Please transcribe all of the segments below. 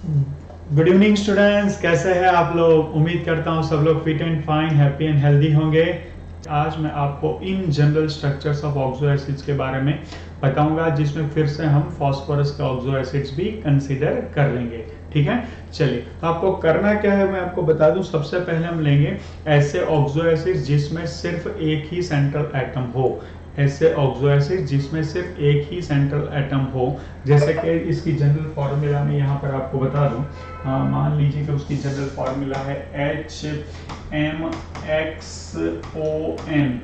Good evening students, कैसे हैं आप लोग। उम्मीद करता हूं सब लोग fit and fine, happy and healthy होंगे। आज मैं आपको in general structures of oxo acids के बारे में बताऊंगा, जिसमें फिर से हम फास्फोरस के ऑक्सो एसिड्स भी कंसीडर कर लेंगे। ठीक है, चलिए तो आपको करना क्या है मैं आपको बता दूं। सबसे पहले हम लेंगे ऐसे ऑक्सो एसिड्स जिसमें सिर्फ एक ही सेंट्रल एटम हो। ऐसे ऑक्सो एसिड जिसमें सिर्फ एक ही सेंट्रल एटम हो, जैसे कि इसकी जनरल फॉर्मूला में यहाँ पर आपको बता दूं। मान लीजिए कि उसकी जनरल फॉर्मूला है HMXON।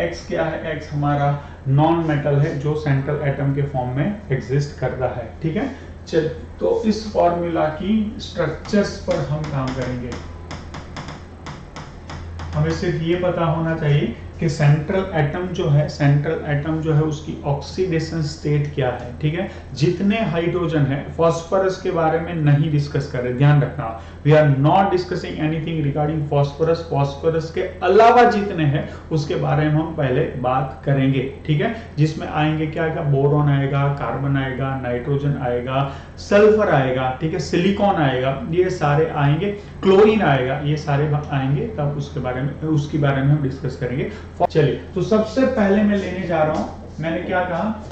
X क्या है? X हमारा नॉन मेटल है जो सेंट्रल एटम के फॉर्म में एग्जिस्ट करता है। ठीक है, चल तो इस फॉर्मूला की स्ट्रक्चर्स पर हम काम करेंगे। हमें सिर्फ ये पता होना चाहिए कि सेंट्रल एटम जो है उसकी ऑक्सीडेशन स्टेट क्या है। ठीक है, जितने हाइड्रोजन है, फास्फोरस के बारे में नहीं डिस्कस कर रहे, ध्यान रखना। We are not discussing anything regarding phosphorus. Phosphorus के अलावा जितने हैं उसके बारे में हम पहले बात करेंगे। ठीक है, जिसमें आएंगे क्या आएगा? बोरॉन आएगा, कार्बन आएगा, नाइट्रोजन आएगा, सल्फर आएगा, ठीक है, सिलिकॉन आएगा, ये सारे आएंगे, क्लोरीन आएगा, ये सारे आएंगे। तब उसके बारे में हम डिस्कस करेंगे। चलिए तो सबसे पहले मैं लेने जा रहा हूं, मैंने क्या कहा?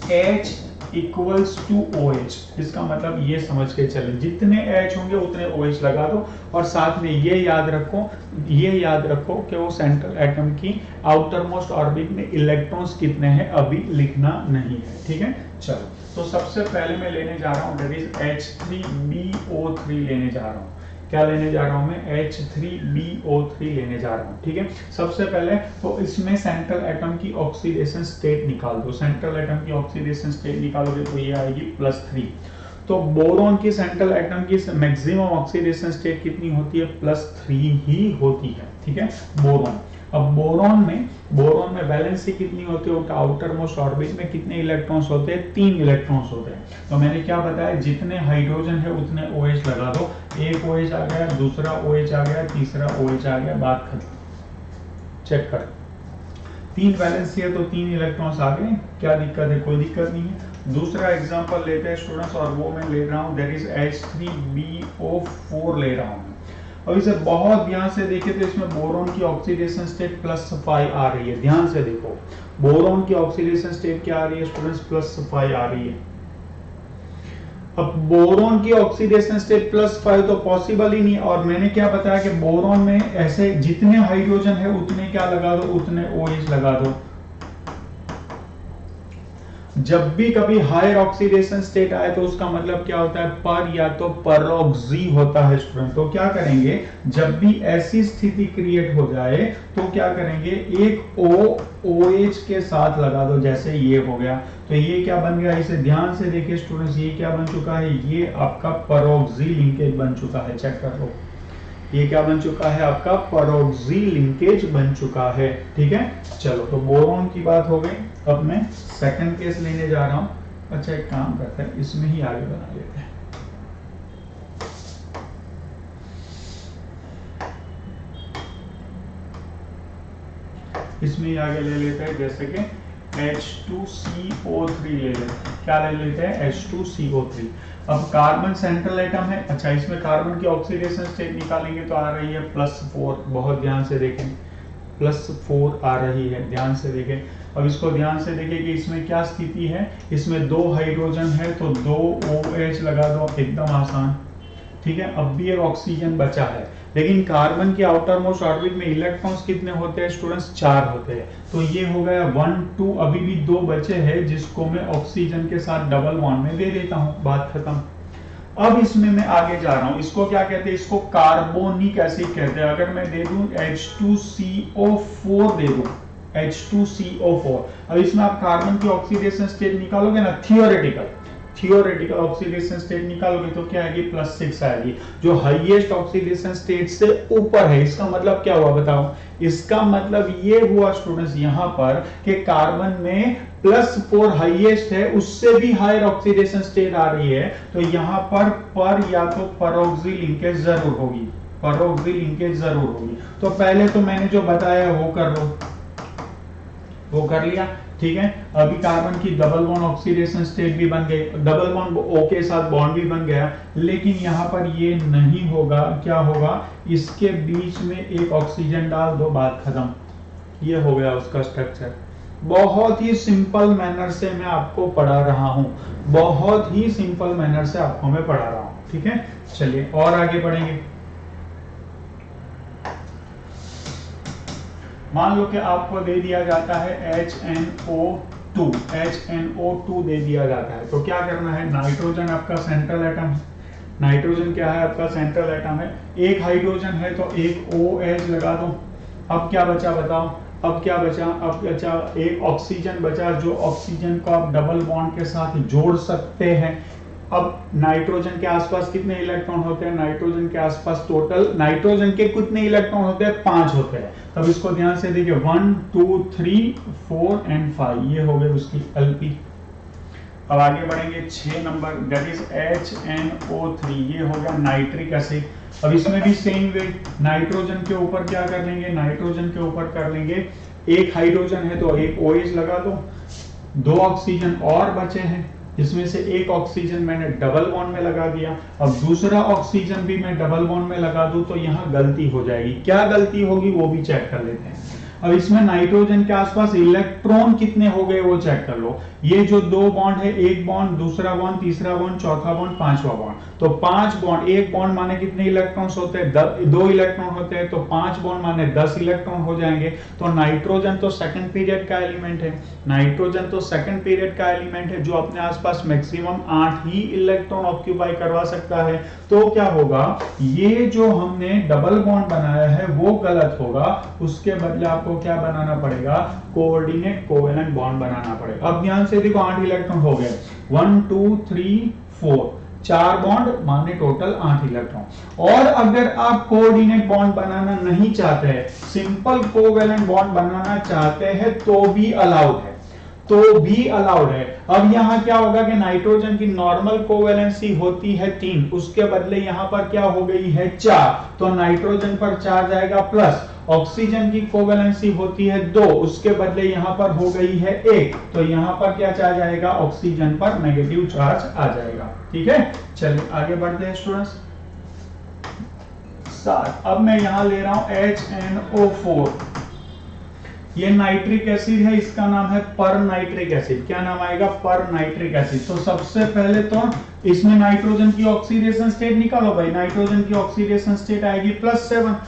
H equals to OH। इसका मतलब ये समझ के चलें, जितने H होंगे उतने OH लगा दो। और साथ में ये याद रखो कि वो सेंट्रल एटम की आउटर मोस्ट ऑर्बिट में इलेक्ट्रॉन्स कितने हैं अभी लिखना नहीं है। ठीक है, चलो तो सबसे पहले मैं लेने जा रहा हूं, दैट इज H3BO3 लेने जा रहा हूं। क्या लेने जा रहा हूं मैं? H3BO3 लेने जा रहा हूं। ठीक है, सबसे पहले तो इसमें सेंट्रल एटम की ऑक्सीडेशन स्टेट निकाल दो। सेंट्रल एटम की ऑक्सीडेशन स्टेट निकालोगे तो ये आएगी +3। तो बोरॉन की सेंट्रल एटम की मैक्सिमम ऑक्सीडेशन स्टेट कितनी होती है? +3 ही होती है। ठीक है, बोरॉन। अब बोरॉन में वैलेंसी कितनी होती है? उसका आउटर मोस्ट ऑर्बिट में कितने इलेक्ट्रॉन्स होते हैं? 3 इलेक्ट्रॉन्स होते हैं। तो मैंने क्या बताया? जितने हाइड्रोजन है उतने OH लगा दो। एक OH आ गया, दूसरा OH आ गया, तीसरा OH आ गया, बात खत्म। चेक कर, 3 वैलेंसी है तो 3 इलेक्ट्रॉन्स आ गए। क्या दिक्कत है? कोई दिक्कत नहीं है। दूसरा एग्जांपल लेते हैं स्टूडेंट्स, और वो मैं ले रहा हूं, दैट इज H3BO4 ले रहा हूं। अब इसे बहुत ध्यान से देखें तो इसमें बोरॉन की ऑक्सीडेशन स्टेट +5 आ रही है। ध्यान से देखो, बोरॉन की ऑक्सीडेशन स्टेट क्या आ रही है स्टूडेंट्स? +5 आ रही है। अब बोरॉन की ऑक्सीडेशन स्टेट +5 तो पॉसिबल ही नहीं। और मैंने क्या बताया कि बोरॉन में ऐसे जितने हाइड्रोजन है उतने क्या लगा दो? उतने OH लगा दो। जब भी कभी हायर ऑक्सीडेशन स्टेट आए तो उसका मतलब क्या होता है? पर या तो परोक्सी होता है स्टूडेंट। तो क्या करेंगे? जब भी ऐसी स्थिति क्रिएट हो जाए तो क्या करेंगे? एक OH के साथ लगा दो, जैसे ये हो गया। तो ये क्या बन गया? इसे ध्यान से देखिए स्टूडेंट्स, ये क्या बन चुका है? ये आपका परोक्सी लिंकेज बन चुका है। चेक कर लो, ये क्या बन चुका है? आपका परोक्सी लिंकेज बन चुका है। ठीक है, चलो तो बोरॉन की बात हो गई। अब मैं सेकंड केस लेने जा रहा हूं। अच्छा, एक काम करते हैं, इसमें ही आगे बना लेते हैं। इसमें ही आगे ले लेते हैं, जैसे कि H2CO3 ले लेते हैं। क्या ले लेते हैं? H2CO3। अब कार्बन सेंट्रल एटम है। अच्छा, इसमें कार्बन की ऑक्सीडेशन स्टेट निकालेंगे तो आ रही है +4। बहुत ध्यान से देखें, +4 आ रही है, ध्यान से देखें। अब इसको ध्यान से देखें कि इसमें क्या स्थिति है। इसमें 2 हाइड्रोजन है तो 2 OH लगा दो, एकदम आसान। ठीक है, अब भी एक ऑक्सीजन बचा है, लेकिन कार्बन के आउटर मोस्ट ऑर्बिट में इलेक्ट्रॉन्स कितने होते हैं स्टूडेंट्स? 4 होते हैं। तो ये हो गया 1 2, अभी भी 2 बचे हैं जिसको मैं ऑक्सीजन के साथ डबल बॉन्ड में दे देता हूं, बात खत्म। अब इसमें मैं आगे जा रहा हूं, इसको क्या कहते हैं? इसको कार्बोनिक एसिड कहते हैं। अगर मैं दे दूं H2CO4 दे दूं, H2CO4। अब इसमें आप कार्बन की ऑक्सीडेशन स्टेट निकालोगे ना, थियोरेटिकल ऑक्सीडेशन स्टेट निकालोगे तो क्या आएगी? +6 आएगी, जो हाईएस्ट ऑक्सीडेशन स्टेट से ऊपर है। इसका मतलब क्या हुआ बताओ? इसका मतलब ये हुआ स्टूडेंट्स यहां पर कि कार्बन में +4 हाईएस्ट है, उससे भी हायर ऑक्सीडेशन स्टेट आ रही है। तो यहां पर या तो परोक्सी लिंकेज जरूर होगी, परोक्सी लिंकेज जरूर होगी। तो पहले तो मैंने जो बताया वो कर लो, वो कर लिया। ठीक है। अभी कार्बन की डबल बॉन्ड ऑक्सीडेशन स्टेट भी बन गई, डबल बॉन्ड O के साथ बॉन्ड भी बन गया, लेकिन यहाँ पर ये नहीं होगा। क्या होगा, इसके बीच में एक ऑक्सीजन डाल दो, बात खत्म। ये हो गया उसका स्ट्रक्चर। बहुत ही सिंपल मैनर से मैं आपको पढ़ा रहा हूं, बहुत ही सिंपल मैनर से आपको मैं पढ़ा रहा हूं, ठीक है। चलिए और आगे बढ़ेंगे। मान लो कि आपको दे दिया जाता है HNO2 दे दिया जाता है, तो क्या करना है, नाइट्रोजन आपका सेंट्रल एटम है, नाइट्रोजन क्या है आपका सेंट्रल एटम है, एक हाइड्रोजन है तो एक OH लगा दो। अब क्या बचा बताओ, अब क्या बचा, अब बचा एक ऑक्सीजन बचा, जो ऑक्सीजन को आप डबल बॉन्ड के साथ जोड़ सकते हैं। अब नाइट्रोजन के आसपास कितने इलेक्ट्रॉन होते हैं, नाइट्रोजन के आसपास टोटल नाइट्रोजन के कितने इलेक्ट्रॉन होते हैं, 5 होते हैं। तब इसको ध्यान से देखिए, 1 2 3 4 एंड 5, ये हो गए उसकी एलपी। अब आगे बढ़ेंगे 6 नंबर, दैट इज HNO3, ये हो गया नाइट्रिक एसिड। अब इसमें भी सेम वे, नाइट्रोजन के ऊपर क्या कर लेंगे, नाइट्रोजन के ऊपर कर लेंगे, एक हाइड्रोजन है तो एक OH लगा दो, 2 ऑक्सीजन और बचे हैं, इसमें से एक ऑक्सीजन मैंने डबल बॉन्ड में लगा दिया। अब दूसरा ऑक्सीजन भी मैं डबल बॉन्ड में लगा दूं तो यहाँ गलती हो जाएगी। क्या गलती होगी वो भी चेक कर लेते हैं। अब इसमें नाइट्रोजन के आसपास इलेक्ट्रॉन कितने हो गए वो चेक कर लो। ये जो 2 बॉन्ड है, एक बॉन्ड, दूसरा बॉन्ड, तीसरा बॉन्ड, चौथा बॉन्ड, पांचवा बॉन्ड, तो 5 बॉन्ड, एक बॉन्ड माने कितने इलेक्ट्रॉन्स होते हैं, 2 इलेक्ट्रॉन होते हैं, तो 5 बॉन्ड माने 10 इलेक्ट्रॉन हो जाएंगे। तो नाइट्रोजन तो सेकंड पीरियड का एलिमेंट है, नाइट्रोजन तो सेकंड पीरियड का एलिमेंट है, जो अपने आसपास मैक्सिमम 8 ही इलेक्ट्रॉन ऑक्यूपाई करवा सकता है। तो क्या होगा, ये जो हमने डबल बॉन्ड बनाया है वो गलत होगा, उसके बदले आपको क्या बनाना पड़ेगा, कोऑर्डिनेट कोवेलेंट बॉन्ड बनाना पड़ेगा। अब ध्यान से देखो, 8 इलेक्ट्रॉन हो गए, 1 2 3 4, 4 बॉन्ड माने टोटल 8 इलेक्ट्रॉन। और अगर आप कोऑर्डिनेट बॉन्ड बनाना नहीं चाहते हैं, सिंपल कोवेलेंट बॉन्ड बनाना चाहते हैं, तो भी अलाउड है, तो भी अलाउड है। अब यहां क्या होगा कि नाइट्रोजन की नॉर्मल कोवेलेंसी होती है 3, उसके बदले यहां पर क्या हो गई है 4, तो नाइट्रोजन पर चार्ज आएगा प्लस। ऑक्सीजन की कोवेलेंसी होती है 2, उसके बदले यहां पर हो गई है 1, तो यहां पर क्या चार्ज आएगा, ऑक्सीजन पर नेगेटिव चार्ज आ जाएगा। ठीक है, चलिए आगे बढ़ते हैं स्टूडेंट्स। 7, अब मैं यहां ले रहा हूं HNO4, ये नाइट्रिक एसिड है, इसका नाम है पर नाइट्रिक एसिड। क्या नाम आएगा, पर नाइट्रिक एसिड। तो सबसे पहले तो इसमें नाइट्रोजन की ऑक्सीडेशन स्टेट निकालो भाई, नाइट्रोजन की ऑक्सीडेशन स्टेट आएगी +7,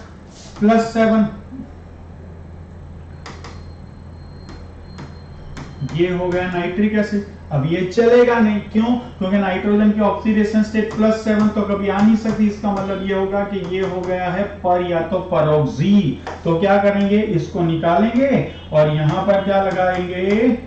ये हो गया नाइट्रिक एसिड। अब ये चलेगा नहीं, क्यों, क्योंकि नाइट्रोजन की ऑक्सीडेशन स्टेट +7 तो कभी आ नहीं सकती। इसका मतलब ये होगा कि ये हो गया है पर या तो परोक्सी। तो क्या करेंगे, इसको निकालेंगे और यहां पर क्या लगाएंगे,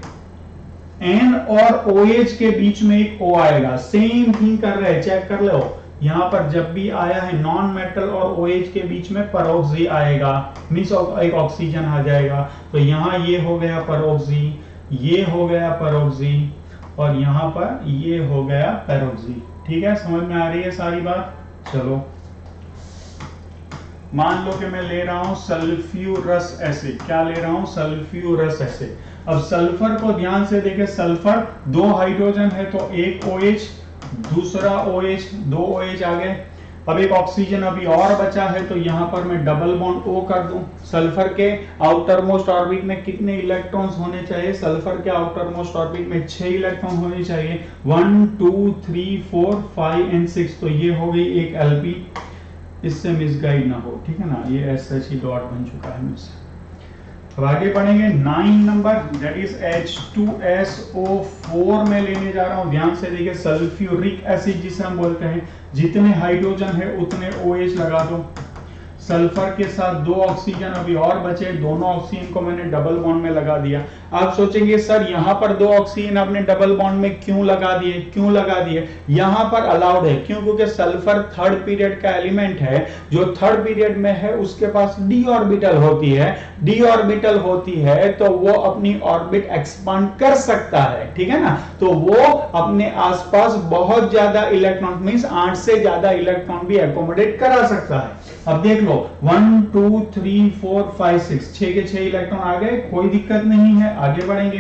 N और OH के बीच में एक O आएगा। सेम थिंग कर रहे हैं, चेक कर लो, यहां पर जब भी आया है नॉन मेटल और OH के बीच में परोक्सी आएगा, मींस एक ऑक्सीजन आ जाएगा। तो यहां ये हो गया परोक्सी, ये हो गया परोक्सी, और यहां पर ये हो गया पेरोक्सी। ठीक है, समझ में आ रही है सारी बात। चलो मान लो कि मैं ले रहा हूं सल्फ्यूरस एसिड। क्या ले रहा हूं, सल्फ्यूरस एसिड। अब सल्फर को ध्यान से देखें, सल्फर 2 हाइड्रोजन है तो एक OH, दूसरा OH, 2 OH आ गए। अब एक ऑक्सीजन अभी और बचा है, तो यहां पर मैं डबल बॉन्ड O कर दूं। सल्फर के आउटर मोस्ट ऑर्बिट में कितने इलेक्ट्रॉन्स होने चाहिए, सल्फर के आउटर मोस्ट ऑर्बिट में 6 इलेक्ट्रॉन होने चाहिए, 1 2 3 4 5 एंड 6। तो ये हो गई एक LP, इससे मिसगाइड ना हो, ठीक है ना, ये SH डॉट बन चुका है मुझसे। अब आगे बढ़ेंगे 9 नंबर, दैट इज H2SO4 में लेने जा रहा हूं। ध्यान से देखिए, सल्फ्यूरिक एसिड जिसे हम बोलते हैं, जितने हाइड्रोजन है उतने OH लगा दो। सल्फर के साथ 2 ऑक्सीजन अभी और बचे, दोनों ऑक्सीजन को मैंने डबल बॉन्ड में लगा दिया। आप सोचेंगे सर यहां पर 2 ऑक्सीजन आपने डबल बॉन्ड में क्यों लगा दिए, क्यों लगा दिए, यहां पर अलाउड है। क्यों, क्योंकि सल्फर थर्ड पीरियड का एलिमेंट है, जो थर्ड पीरियड में है उसके पास d ऑर्बिटल होती है, d ऑर्बिटल होती है तो वो अपनी ऑर्बिट एक्सपांड कर सकता है, ठीक है ना। तो वो अपने आसपास बहुत ज्यादा इलेक्ट्रॉन, मींस 8 से ज्यादा इलेक्ट्रॉन भी एकोमोडेट करा सकता है। अब देख लो 1 2 3 4 5 6, 6 के 6 इलेक्ट्रॉन आ गए, कोई दिक्कत नहीं है, आगे बढ़ेंगे।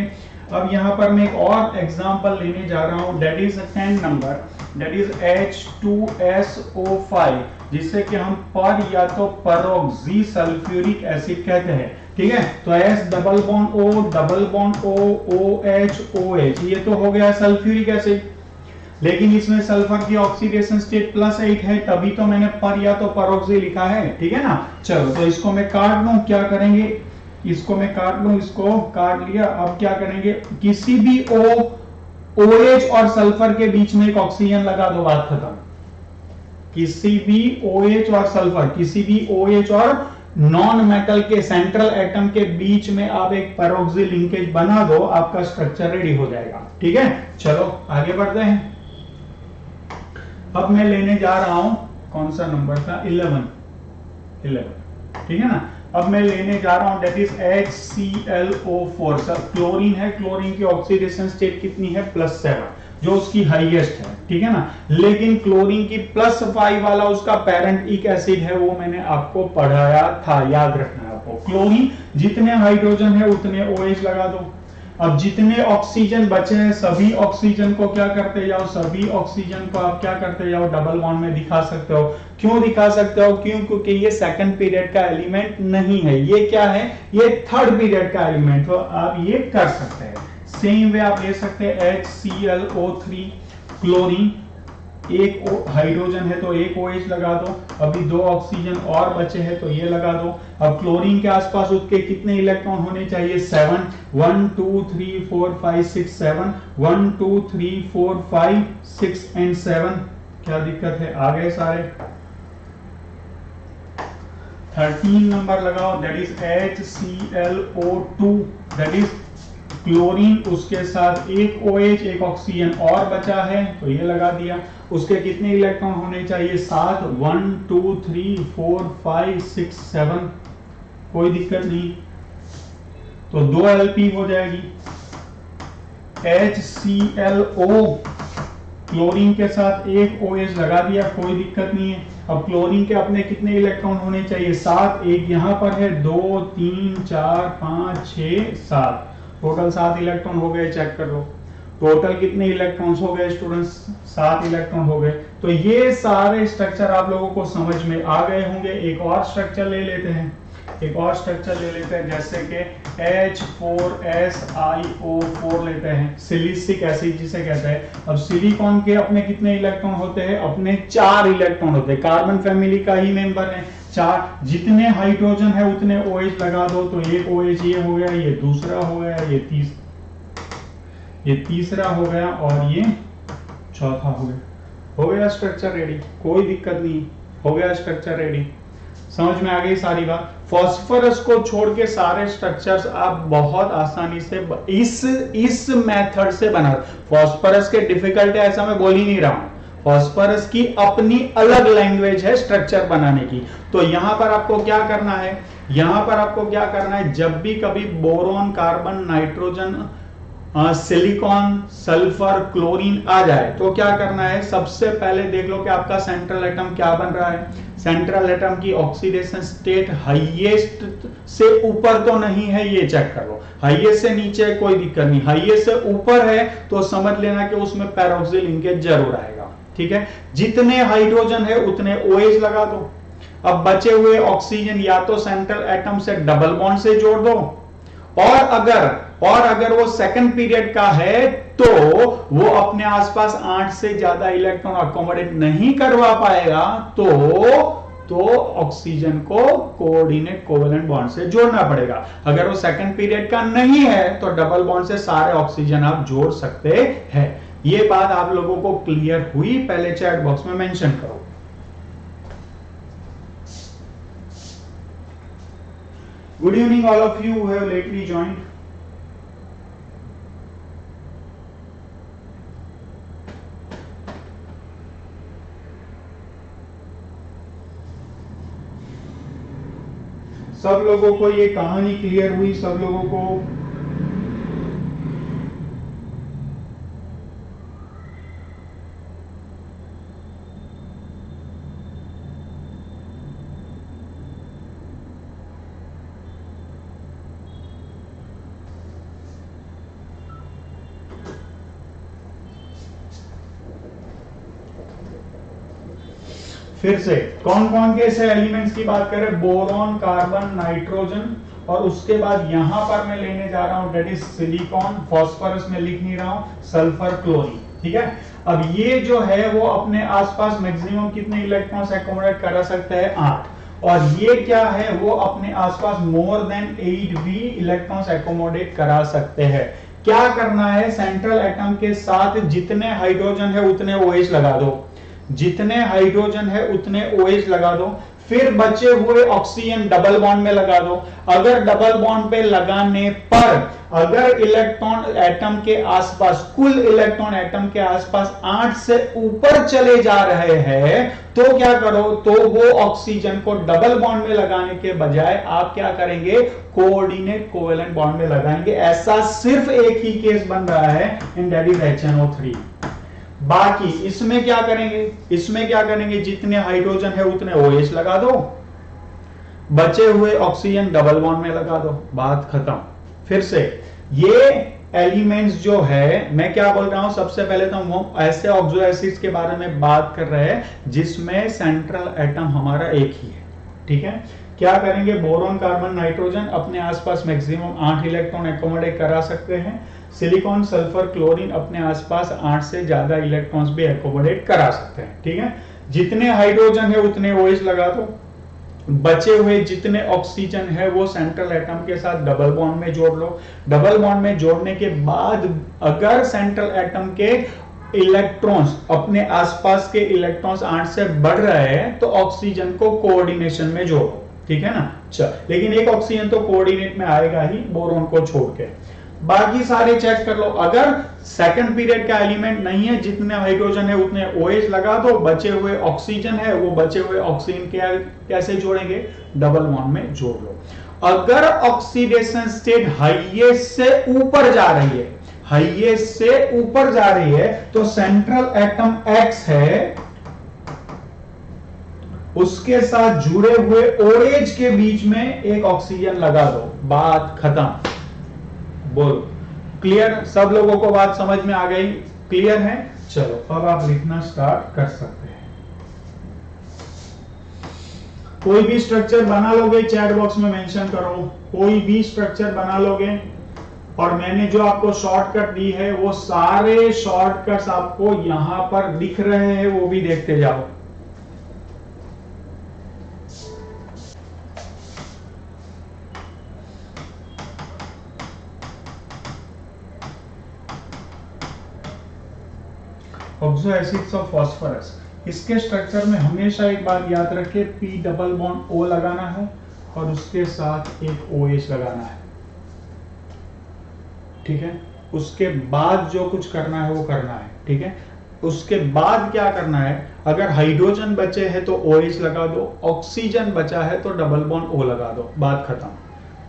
अब यहाँ पर मैं एक और एग्जांपल लेने जा रहा हूँ, that is 10 number, that is H2SO5, जिससे कि हम पर या तो पेरोक्सी सल्फ्यूरिक एसिड कहते हैं, ठीक है। तो S double bond O double bond O OH OH, ये तो हो गया सल्फ्यूरिक एसिड, लेकिन इसमें सल्फर की ऑक्सीडेशन स्टेट +8 है, तभी तो मैंने पर या तो पेरोक्सी लिखा है, ठीक है ना। चलो तो इसको मैं काट लूं, क्या करेंगे, इसको मैं काट लूं, इसको काट लिया। अब क्या करेंगे, किसी भी OH और सल्फर के बीच में एक ऑक्सीजन लगा दो, बात खत्म। किसी भी OH और सल्फर, किसी भी OH और नॉन मेटल के सेंट्रल एटम के बीच में आप एक पेरोक्सी लिंकेज बना दो, आपका स्ट्रक्चर रेडी हो जाएगा, ठीक है। चलो आगे बढ़ते हैं। अब मैं लेने जा रहा हूं, कौन सा नंबर था, 11, ठीक है ना। अब मैं लेने जा रहा हूं दैट इज HClO4, सब क्लोरीन है, क्लोरीन की ऑक्सीडेशन स्टेट कितनी है, +7, जो उसकी हाईएस्ट है, ठीक है ना। लेकिन क्लोरीन की +5 वाला उसका पैरेंटिक एसिड है, वो मैंने आपको पढ़ाया था, याद रखना है आपको। क्लोरीन जितने हाइड्रोजन है उतने OH लगा दो। अब जितने ऑक्सीजन बचे हैं सभी ऑक्सीजन को क्या करते जाओ, सभी ऑक्सीजन को आप क्या करते जाओ, डबल बॉन्ड में दिखा सकते हो। क्यों दिखा सकते हो, क्यों, क्योंकि ये सेकंड पीरियड का एलिमेंट नहीं है, ये क्या है, ये थर्ड पीरियड का एलिमेंट, तो आप ये कर सकते हैं। सेम वे आप ले सकते हैं HClO3, क्लोरीन, एक हाइड्रोजन है तो एक OH लगा दो, अभी 2 ऑक्सीजन और बचे हैं तो ये लगा दो। अब क्लोरीन के आसपास उसके कितने इलेक्ट्रॉन होने चाहिए, 7, 1 2 3 4 5 6 7, 1 2 3 4 5 6 एंड 7, क्या दिक्कत है, आ गए सारे। 13 नंबर लगाओ, that is HClO2, that is chlorine, उसके साथ एक OH, एक ऑक्सीजन और बचा है तो ये लगा दिया। उसके कितने इलेक्ट्रॉन होने चाहिए, 7, 1 2 3 4 5 6 7, कोई दिक्कत नहीं, तो 2 LP हो जाएगी। HClO, क्लोरीन के साथ एक OH लगा दिया, कोई दिक्कत नहीं है। अब क्लोरीन के अपने कितने इलेक्ट्रॉन होने चाहिए, 7, एक यहां पर है, 2 3 4 5 6 7, टोटल 7 इलेक्ट्रॉन हो गए, चेक कर लो। टोटल कितने इलेक्ट्रॉन्स हो गए स्टूडेंट्स, 7 इलेक्ट्रॉन हो गए। तो ये सारे स्ट्रक्चर आप लोगों को समझ में आ गए होंगे। एक और स्ट्रक्चर ले लेते हैं, एक और स्ट्रक्चर ले लेते हैं, जैसे कि H4SiO4 लेते हैं, सिलिसिक एसिड जिसे कहते हैं। अब सिलिकॉन के अपने कितने इलेक्ट्रॉन होते हैं, अपने 4 इलेक्ट्रॉन होते हैं, कार्बन फैमिली का ही मेंबर है, 4, जितने हाइड्रोजन है उतने OH लगा दो, तो एक OH ये हो गया, ये दूसरा हो गया, ये तीसरा हो गया और ये चौथा हो गया स्ट्रक्चर रेडी, कोई दिक्कत नहीं, हो गया स्ट्रक्चर रेडी। समझ में आ गई सारी बात। फास्फोरस को छोड़ के सारे स्ट्रक्चर्स आप बहुत आसानी से इस मेथड से बना। फास्फोरस के डिफिकल्ट है ऐसा मैं बोल ही नहीं रहा हूं, फास्फोरस की अपनी अलग लैंग्वेज है स्ट्रक्चर बनाने की। तो यहां पर आपको क्या करना है, यहां पर आपको क्या करना है, जब भी कभी boron, carbon, nitrogen, silicon, sulphur, chlorine आ जाए तो क्या करना है, सबसे पहले देख लो कि आपका सेंट्रल एटम क्या बन रहा है। सेंट्रल एटम की ऑक्सीडेशन स्टेट हाईएस्ट से ऊपर तो नहीं है, ये चेक कर लो। हाईएस्ट से नीचे कोई दिक्कत नहीं, हाईएस्ट से ऊपर है तो समझ लेना कि उसमें पैरोक्सी लिंकेज जरूर आएगा, ठीक है। जितने हाइड्रोजन है उतने OH लगा दो। अब बचे हुए ऑक्सीजन या तो सेंट्रल एटम से डबल बॉन्ड से जोड़ दो, और अगर वो सेकंड पीरियड का है तो वो अपने आसपास 8 से ज्यादा इलेक्ट्रॉन अकोमोडेट नहीं करवा पाएगा, तो ऑक्सीजन को कोऑर्डिनेट कोवेलेंट बॉन्ड से जोड़ना पड़ेगा। अगर वो सेकंड पीरियड का नहीं है तो डबल बॉन्ड से सारे ऑक्सीजन आप जोड़ सकते हैं। ये बात आप लोगों को क्लियर हुई, पहले चैट बॉक्स में मेंशन करो। Good evening all of you who have lately joined. सब लोगों को ये कहानी क्लियर हुई, सब लोगों को फिर से कौन कौन के से एलिमेंट्स की बात करें, बोरॉन, कार्बन, नाइट्रोजन, और उसके बाद यहां पर मैं लेने जा रहा हूं दैट इज सिलिकॉन, फास्फोरस में लिख नहीं रहा हूं, सल्फर, क्लोरीन। ठीक है, अब ये जो है वो अपने आसपास मैक्सिमम कितने इलेक्ट्रॉन्स एकोमोडेट करा सकता है, 8, और ये क्या है वो अपने आसपास मोर देन 8 भी इलेक्ट्रॉन्स एकोमोडेट करा सकते हैं। क्या करना है, सेंट्रल एटम के साथ जितने हाइड्रोजन है उतने OH लगा दो, जितने हाइड्रोजन है उतने OH लगा दो, फिर बचे हुए ऑक्सीजन डबल बॉन्ड में लगा दो। अगर डबल बॉन्ड पे लगाने पर अगर इलेक्ट्रॉन एटम के आसपास, कुल इलेक्ट्रॉन एटम के आसपास 8 से ऊपर चले जा रहे हैं तो क्या करो, तो वो ऑक्सीजन को डबल बॉन्ड में लगाने के बजाय आप क्या करेंगे, कोऑर्डिनेट कोवेलेंट बॉन्ड में लगाएंगे। ऐसा सिर्फ एक ही केस बन रहा है इन दैट इज HNO3। बाकी इसमें क्या करेंगे, इसमें क्या करेंगे, जितने हाइड्रोजन है उतने OH लगा दो, बचे हुए ऑक्सीजन डबल बॉन्ड में लगा दो, बात खत्म। फिर से ये एलिमेंट्स जो है, मैं क्या बोल रहा हूं, सबसे पहले तो हम ऐसे ऑक्सो एसिड्स के बारे में बात कर रहे हैं जिसमें सेंट्रल एटम हमारा एक ही है। ठीक है, क्या करेंगे, बोरॉन, कार्बन, नाइट्रोजन अपने आसपास मैक्सिमम 8 इलेक्ट्रॉन एकोमोडेट करा सकते हैं, सिलिकॉन, सल्फर, क्लोरीन अपने आसपास 8 से ज्यादा इलेक्ट्रॉन्स भी एकोमोडेट करा सकते हैं। ठीक है, जितने हाइड्रोजन है उतने OH लगा दो, बचे हुए जितने ऑक्सीजन है वो सेंट्रल एटम के साथ डबल बॉन्ड में जोड़ लो। डबल बॉन्ड में जोड़ने के बाद अगर सेंट्रल एटम के इलेक्ट्रॉन्स, अपने आसपास के इलेक्ट्रॉन्स 8 से बढ़ रहे हैं तो ऑक्सीजन को कोऑर्डिनेशन में जोड़ो। ठीक है ना, अच्छा, लेकिन एक ऑक्सीजन तो कोऑर्डिनेट में आएगा ही बोरॉन को छोड़ के, बाकी सारे चेक कर लो। अगर सेकंड पीरियड का एलिमेंट नहीं है, जितने हाइड्रोजन है उतने OH लगा दो, बचे हुए ऑक्सीजन है वो बचे हुए ऑक्सीजन के कैसे जोड़ेंगे, डबल बॉन्ड में जोड़ लो। अगर ऑक्सीडेशन स्टेट हाईएस्ट से ऊपर जा रही है, हाईएस्ट से ऊपर जा रही है तो सेंट्रल एटम X है, उसके साथ जुड़े हुए OH के बीच में एक ऑक्सीजन लगा दो, बात खत्म। बोलो, क्लियर, सब लोगों को बात समझ में आ गई, क्लियर है? चलो अब आप लिखना स्टार्ट कर सकते हैं। कोई भी स्ट्रक्चर बना लोगे चैट बॉक्स में मेंशन करो, कोई भी स्ट्रक्चर बना लोगे, और मैंने जो आपको शॉर्टकट दी है वो सारे शॉर्टकट्स आपको यहां पर दिख रहे हैं, वो भी देखते जाओ। ऑक्सो एसिड्स ऑफ फास्फोरस, इसके स्ट्रक्चर में हमेशा एक बात याद रखें, P डबल बॉन्ड O लगाना है और उसके साथ एक OH लगाना है। ठीक है, उसके बाद जो कुछ करना है वो करना है। ठीक है, उसके बाद क्या करना है, अगर हाइड्रोजन बचे हैं तो OH लगा दो, ऑक्सीजन बचा है तो डबल बॉन्ड O लगा दो, बात खत्म।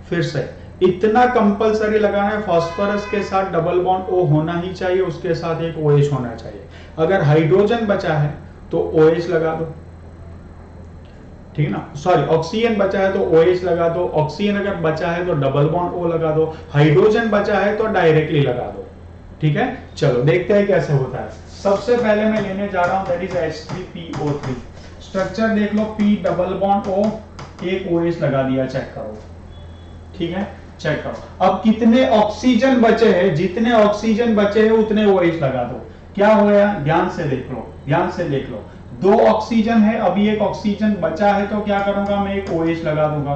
फिर से इतना कंपलसरी लगाना है, फास्फोरस के साथ डबल बॉन्ड O होना ही चाहिए, उसके साथ एक OH होना चाहिए। अगर हाइड्रोजन बचा है तो OH लगा दो, ठीक ना, सॉरी ऑक्सीजन बचा है तो OH लगा दो, ऑक्सीजन अगर बचा है तो डबल बॉन्ड O लगा दो, हाइड्रोजन बचा है तो डायरेक्टली लगा दो। ठीक है, चलो देखते हैं कैसे होता है। सबसे पहले मैं लेने जा रहा हूं दैट इज H3PO3। स्ट्रक्चर देख लो, P डबल बॉन्ड O, एक OH लगा दिया, चेक करो। ठीक है, चेक करो अब कितने ऑक्सीजन बचे हैं, जितने ऑक्सीजन बचे हैं उतने OH लगा दो। क्या हो गया, ध्यान से देख लो, ध्यान से देख लो, 2 ऑक्सीजन है, अभी एक ऑक्सीजन बचा है तो क्या करूंगा, मैं एक OH लगा दूंगा।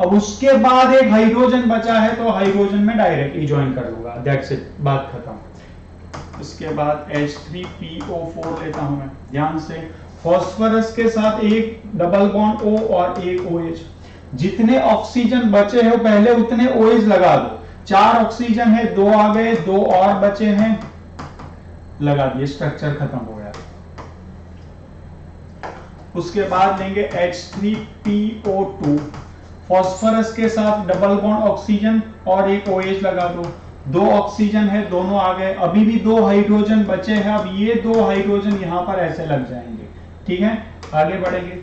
अब उसके बाद एक हाइड्रोजन बचा है तो हाइड्रोजन में डायरेक्टली ज्वाइन कर लूंगा, दैट्स इट, बात खत्म। इसके बाद H3PO4 लेता हूं मैं, ध्यान से, फास्फोरस के साथ एक डबल बॉन्ड O और एक OH। जितने ऑक्सीजन बचे हैं पहले उतने OH लगा दो, 4 ऑक्सीजन है, 2 आ गए, 2 और बचे हैं, लगा दिए, स्ट्रक्चर खत्म हो गया। उसके बाद लेंगे H3PO2, फास्फोरस के साथ डबल बॉन्ड ऑक्सीजन और एक OH लगा दो, 2 ऑक्सीजन है, दोनों आ गए, अभी भी 2 हाइड्रोजन बचे हैं, अब ये 2 हाइड्रोजन यहां पर ऐसे लग जाएंगे। ठीक है, आगे बढ़ेंगे।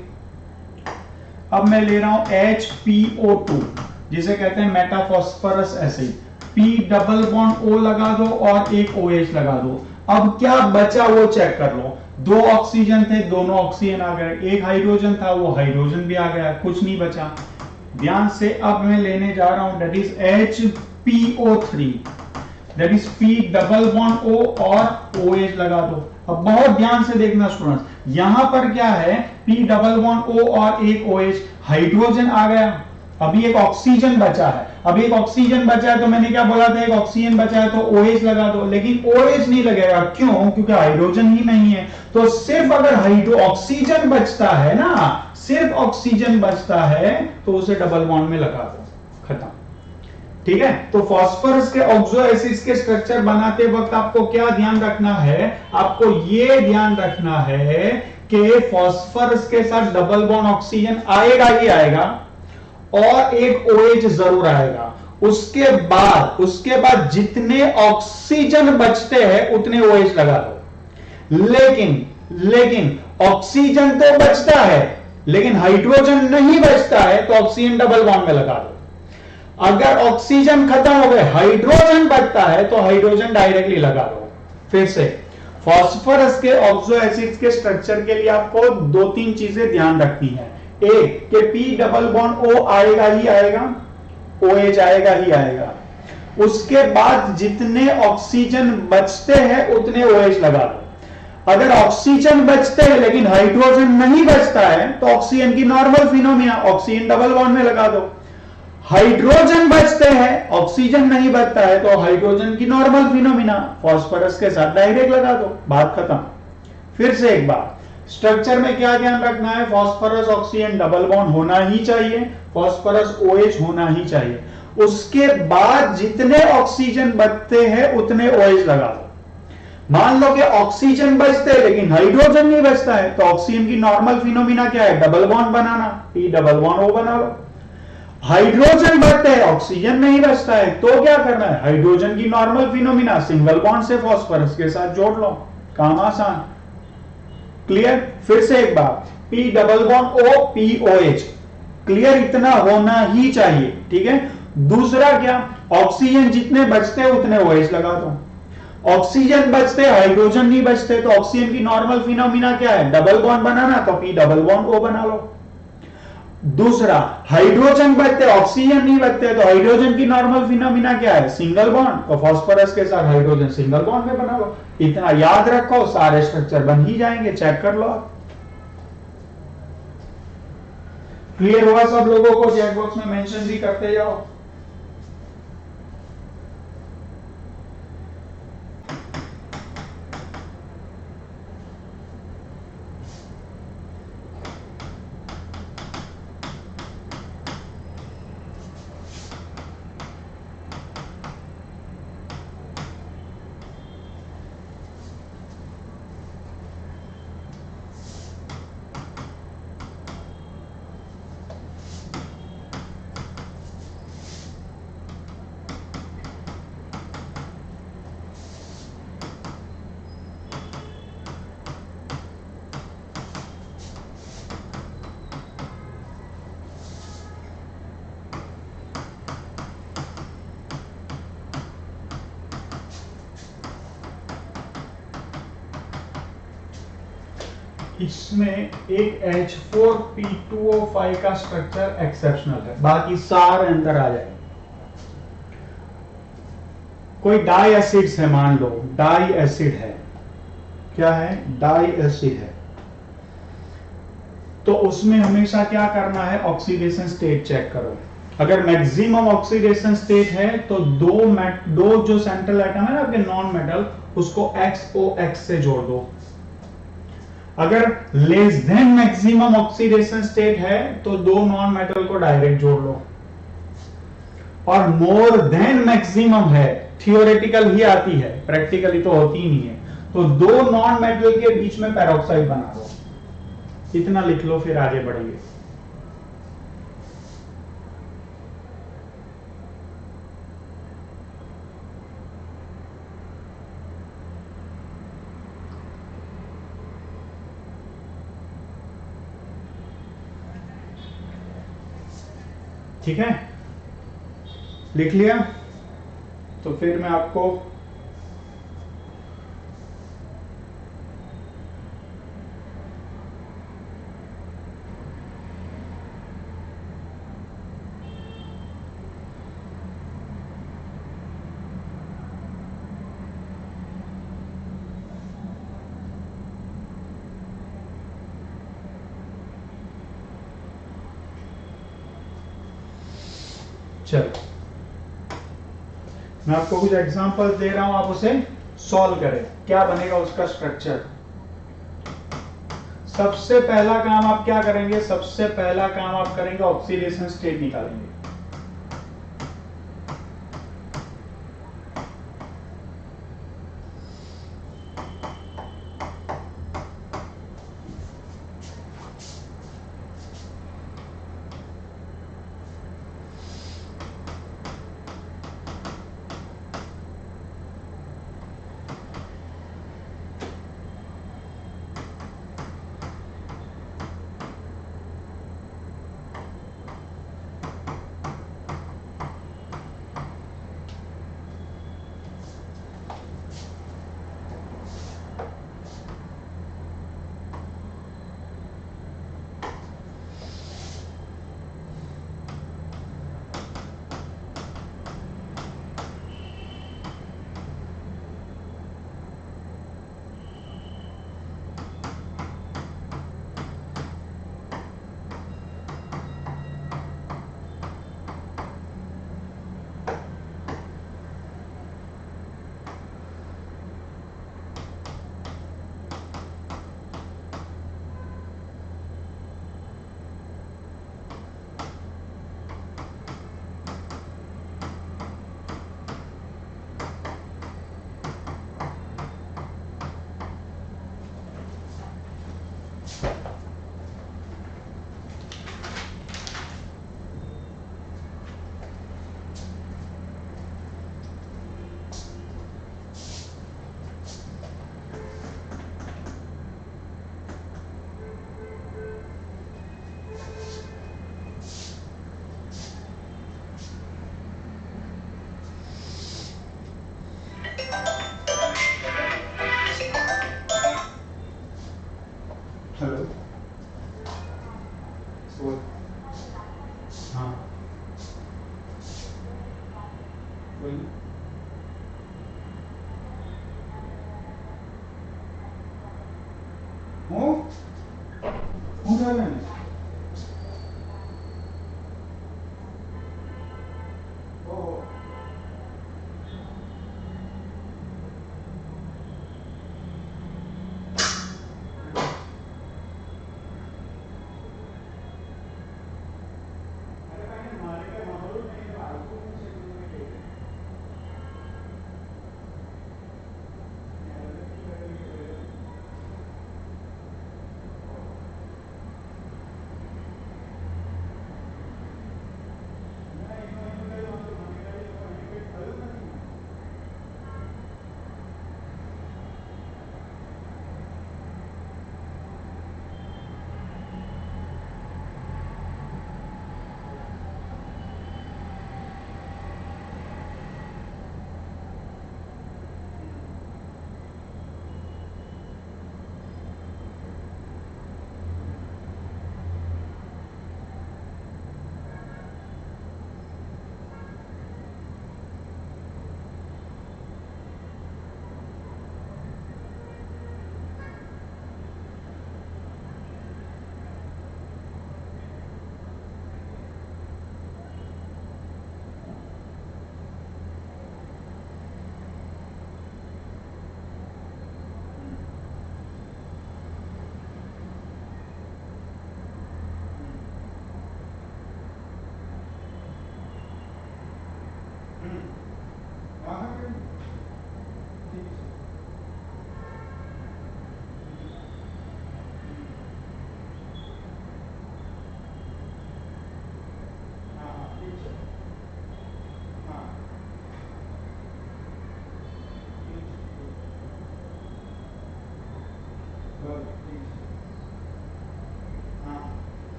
अब मैं ले रहा हूं HPO2, जिसे कहते हैं metaphosphorous acid, P double bond O लगा दो और एक OH लगा दो। अब क्या बचा वो चेक कर लो, दो ऑक्सीजन थे, दोनों ऑक्सीजन आ गए, एक हाइड्रोजन था, वो हाइड्रोजन भी आ गया, कुछ नहीं बचा। ध्यान से अब मैं लेने जा रहा हूं, that is HPO3, that is P double bond O और OH लगा दो। अब बहुत ध्यान से देखना स्टूडेंट्स, यहां पर क्या है, P डबल बॉन्ड O और एक OH, हाइड्रोजन आ गया, अभी एक ऑक्सीजन बचा है। अभी एक ऑक्सीजन बचा है तो मैंने क्या बोला था, एक ऑक्सीजन बचा है तो OH लगा दो, लेकिन OH नहीं लगेगा, क्यों? क्योंकि हाइड्रोजन ही नहीं है। तो सिर्फ अगर हाइड्रो ऑक्सीजन बचता है ना, सिर्फ ऑक्सीजन बचता है तो उसे डबल बॉन्ड में लगा दो, खत्म। ठीक है, तो फास्फोरस के ऑक्सो एसिड्स के स्ट्रक्चर बनाते वक्त आपको क्या ध्यान रखना है, आपको यह ध्यान रखना है कि फास्फोरस के साथ डबल बॉन्ड ऑक्सीजन आएगा ही आएगा और एक OH जरूर आएगा। उसके बाद जितने ऑक्सीजन बचते हैं उतने OH लगा दो। लेकिन ऑक्सीजन तो बचता है, लेकिन हाइड्रोजन नहीं बचता है, तो ऑक्सीजन डबल बॉन्ड में लगा दो। अगर ऑक्सीजन खत्म हो गए, हाइड्रोजन बचता है, तो हाइड्रोजन डायरेक्टली लगा दो। फिर से फास्फोरस के ऑक्सो एसिड्स के स्ट्रक्चर के लिए आपको 2-3 चीजें ध्यान रखनी है। एक कि P डबल बॉन्ड O आएगा ही आएगा, OH आएगा ही आएगा। उसके बाद जितने ऑक्सीजन बचते हैं उतने OH लगा दो। अगर ऑक्सीजन बचते हैं लेकिन हाइड्रोजन नहीं बचता है, तो ऑक्सीजन की normal phenomena, oxygen double bond में लगा दो। हाइड्रोजन बचते हैं, ऑक्सीजन नहीं बचता है, तो हाइड्रोजन की नॉर्मल फिनोमिना फास्फोरस के साथ डायरेक्ट लगा दो, बात खत्म। फिर से एक बार, स्ट्रक्चर में क्या ध्यान रखना है, फास्फोरस ऑक्सीजन डबल बॉन्ड होना ही चाहिए, फास्फोरस OH होना ही चाहिए। उसके बाद जितने ऑक्सीजन बचते हैं उतने OH लगा दो। मान लो कि ऑक्सीजन बचते हैं लेकिन हाइड्रोजन नहीं बचता है, तो ऑक्सीजन की नॉर्मल फिनोमिना क्या है, डबल बॉन्ड बनाना, P डबल बॉन्ड O बना लो। हाइड्रोजन बचते हैं, ऑक्सीजन नहीं बचता है, तो क्या करना है, हाइड्रोजन की नॉर्मल फिनोमिना सिंगल बॉन्ड से फास्फोरस के साथ जोड़ लो, काम आसान। क्लियर? फिर से एक बार, P double bond O POH, clear? इतना होना ही चाहिए। ठीक है, दूसरा क्या, ऑक्सीजन जितने बचते हैं उतने OH लगा दो। ऑक्सीजन बचते, हाइड्रोजन नहीं बचते, तो ऑक्सीजन की नॉर्मल फिनोमिना क्या है, डबल बॉन्ड बनाना, तो P डबल बॉन्ड O बना लो। दूसरा, हाइड्रोजन बचते, ऑक्सीजन नहीं बचते, तो हाइड्रोजन की नॉर्मल फिनोमिना क्या है, सिंगल बॉन्ड, तो फास्फोरस के साथ हाइड्रोजन सिंगल बॉन्ड में बना लो। इतना याद रखो, सारे स्ट्रक्चर बन ही जाएंगे, चेक कर लो। क्लियर हुआ सब लोगों को? चैट बॉक्स में मेंशन भी करते जाओ। इसमें एक H4P2O5 का स्ट्रक्चर एक्सेप्शनल है, बाकी सारे अंदर आ जाएंगे। कोई डाई एसिड्स है, मान लो डाई एसिड है, क्या है, डाई एसिड है, तो उसमें हमेशा क्या करना है, ऑक्सीडेशन स्टेट चेक करो। अगर मैक्सिमम ऑक्सीडेशन स्टेट है तो दो जो सेंट्रल एटम है ना आपके नॉन मेटल, उसको XOX से जोड़ दो। अगर less than maximum oxidation state है तो दो नॉन मेटल को डायरेक्ट जोड़ लो, और मोर देन मैक्सिमम है, थियोरेटिकल ही आती है, प्रैक्टिकली तो होती ही नहीं है, तो दो नॉन मेटल के बीच में पेरोक्साइड बना दो। इतना लिख लो, फिर आगे बढ़ेंगे। ठीक है, लिख लिया? तो फिर मैं आपको चलो मैं आपको कुछ एग्जांपल दे रहा हूं, आप उसे सॉल्व करें, क्या बनेगा उसका स्ट्रक्चर। सबसे पहला काम आप क्या करेंगे, सबसे पहला काम आप करेंगे ऑक्सीडेशन स्टेट निकालेंगे। हेलो, हाँ बोलिए। हूँ क्या लेने? ओहो, अरे भाई हमारे का माहौल नहीं है, फालतू में शेड्यूल में ले रहे हैं।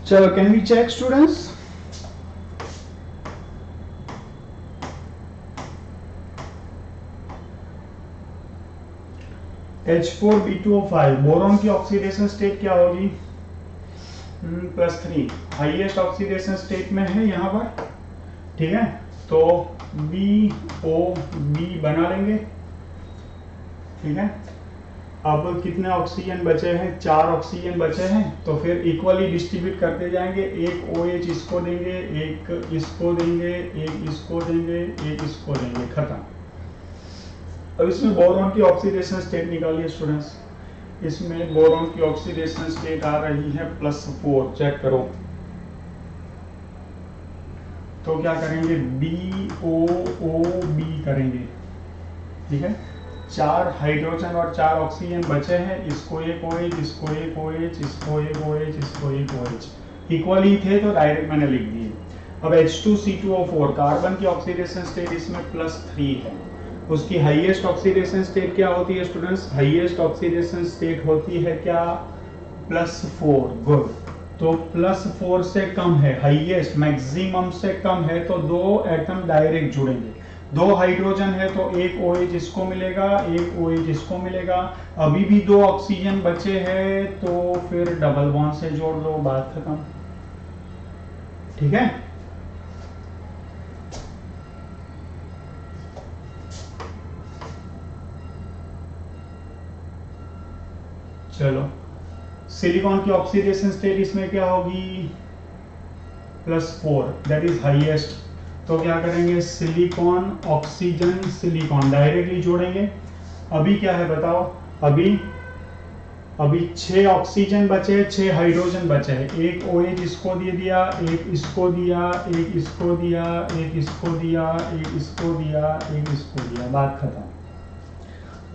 चलो, can we check students? H4B2O5 boron की ऑक्सीडेशन स्टेट क्या होगी? +3, हाईएस्ट ऑक्सीडेशन स्टेट में है यहाँ पर, ठीक है। तो BOB बना लेंगे, ठीक है। अब कितने ऑक्सीजन बचे हैं? 4 ऑक्सीजन बचे हैं, तो फिर इक्वली डिस्ट्रीब्यूट करते जाएंगे। एक OH इसको देंगे, एक इसको देंगे, एक इसको देंगे, एक इसको देंगे, खत्म। अब इसमें बोरॉन की ऑक्सीडेशन स्टेट निकालिए स्टूडेंट्स। इसमें बोरॉन की ऑक्सीडेशन स्टेट आ रही है +4, चेक करो। तो क्या करेंगे? BOOB करेंगे, ठीक है। 4 हाइड्रोजन और 4 ऑक्सीजन बचे हैं, इसको एक OH, इसको एक OH, इसको एक OH, इसको एक OH, इक्वली थे तो डायरेक्ट मैंने लिख दिए। अब H2C2O4 कार्बन की ऑक्सीडेशन स्टेट इसमें +3 है। उसकी हाईएस्ट ऑक्सीडेशन स्टेट क्या होती है स्टूडेंट्स? हाईएस्ट ऑक्सीडेशन स्टेट होती है क्या? +4, गुड। तो +4 से कम है, हाईएस्ट मैक्सिमम से कम है, तो 2 एटम डायरेक्ट जुड़ेंगे। 2 हाइड्रोजन है तो एक OH इसको मिलेगा, एक OH इसको मिलेगा। अभी भी 2 ऑक्सीजन बचे हैं, तो फिर डबल बॉन्ड से जोड़ दो, बात खत्म, ठीक है। चलो, सिलिकॉन की ऑक्सीडेशन स्टेट इसमें क्या होगी? +4, दैट इज हाईएस्ट। तो क्या करेंगे? सिलिकॉन ऑक्सीजन सिलिकॉन डायरेक्टली जोड़ेंगे। अभी क्या है बताओ? अभी 6 ऑक्सीजन बचे, 6 हाइड्रोजन बचे हैं। एक OH इसको दे दिया, एक इसको दिया, एक इसको दिया, एक इसको दिया, एक इसको दिया, एक इसको दिया, बात खत्म।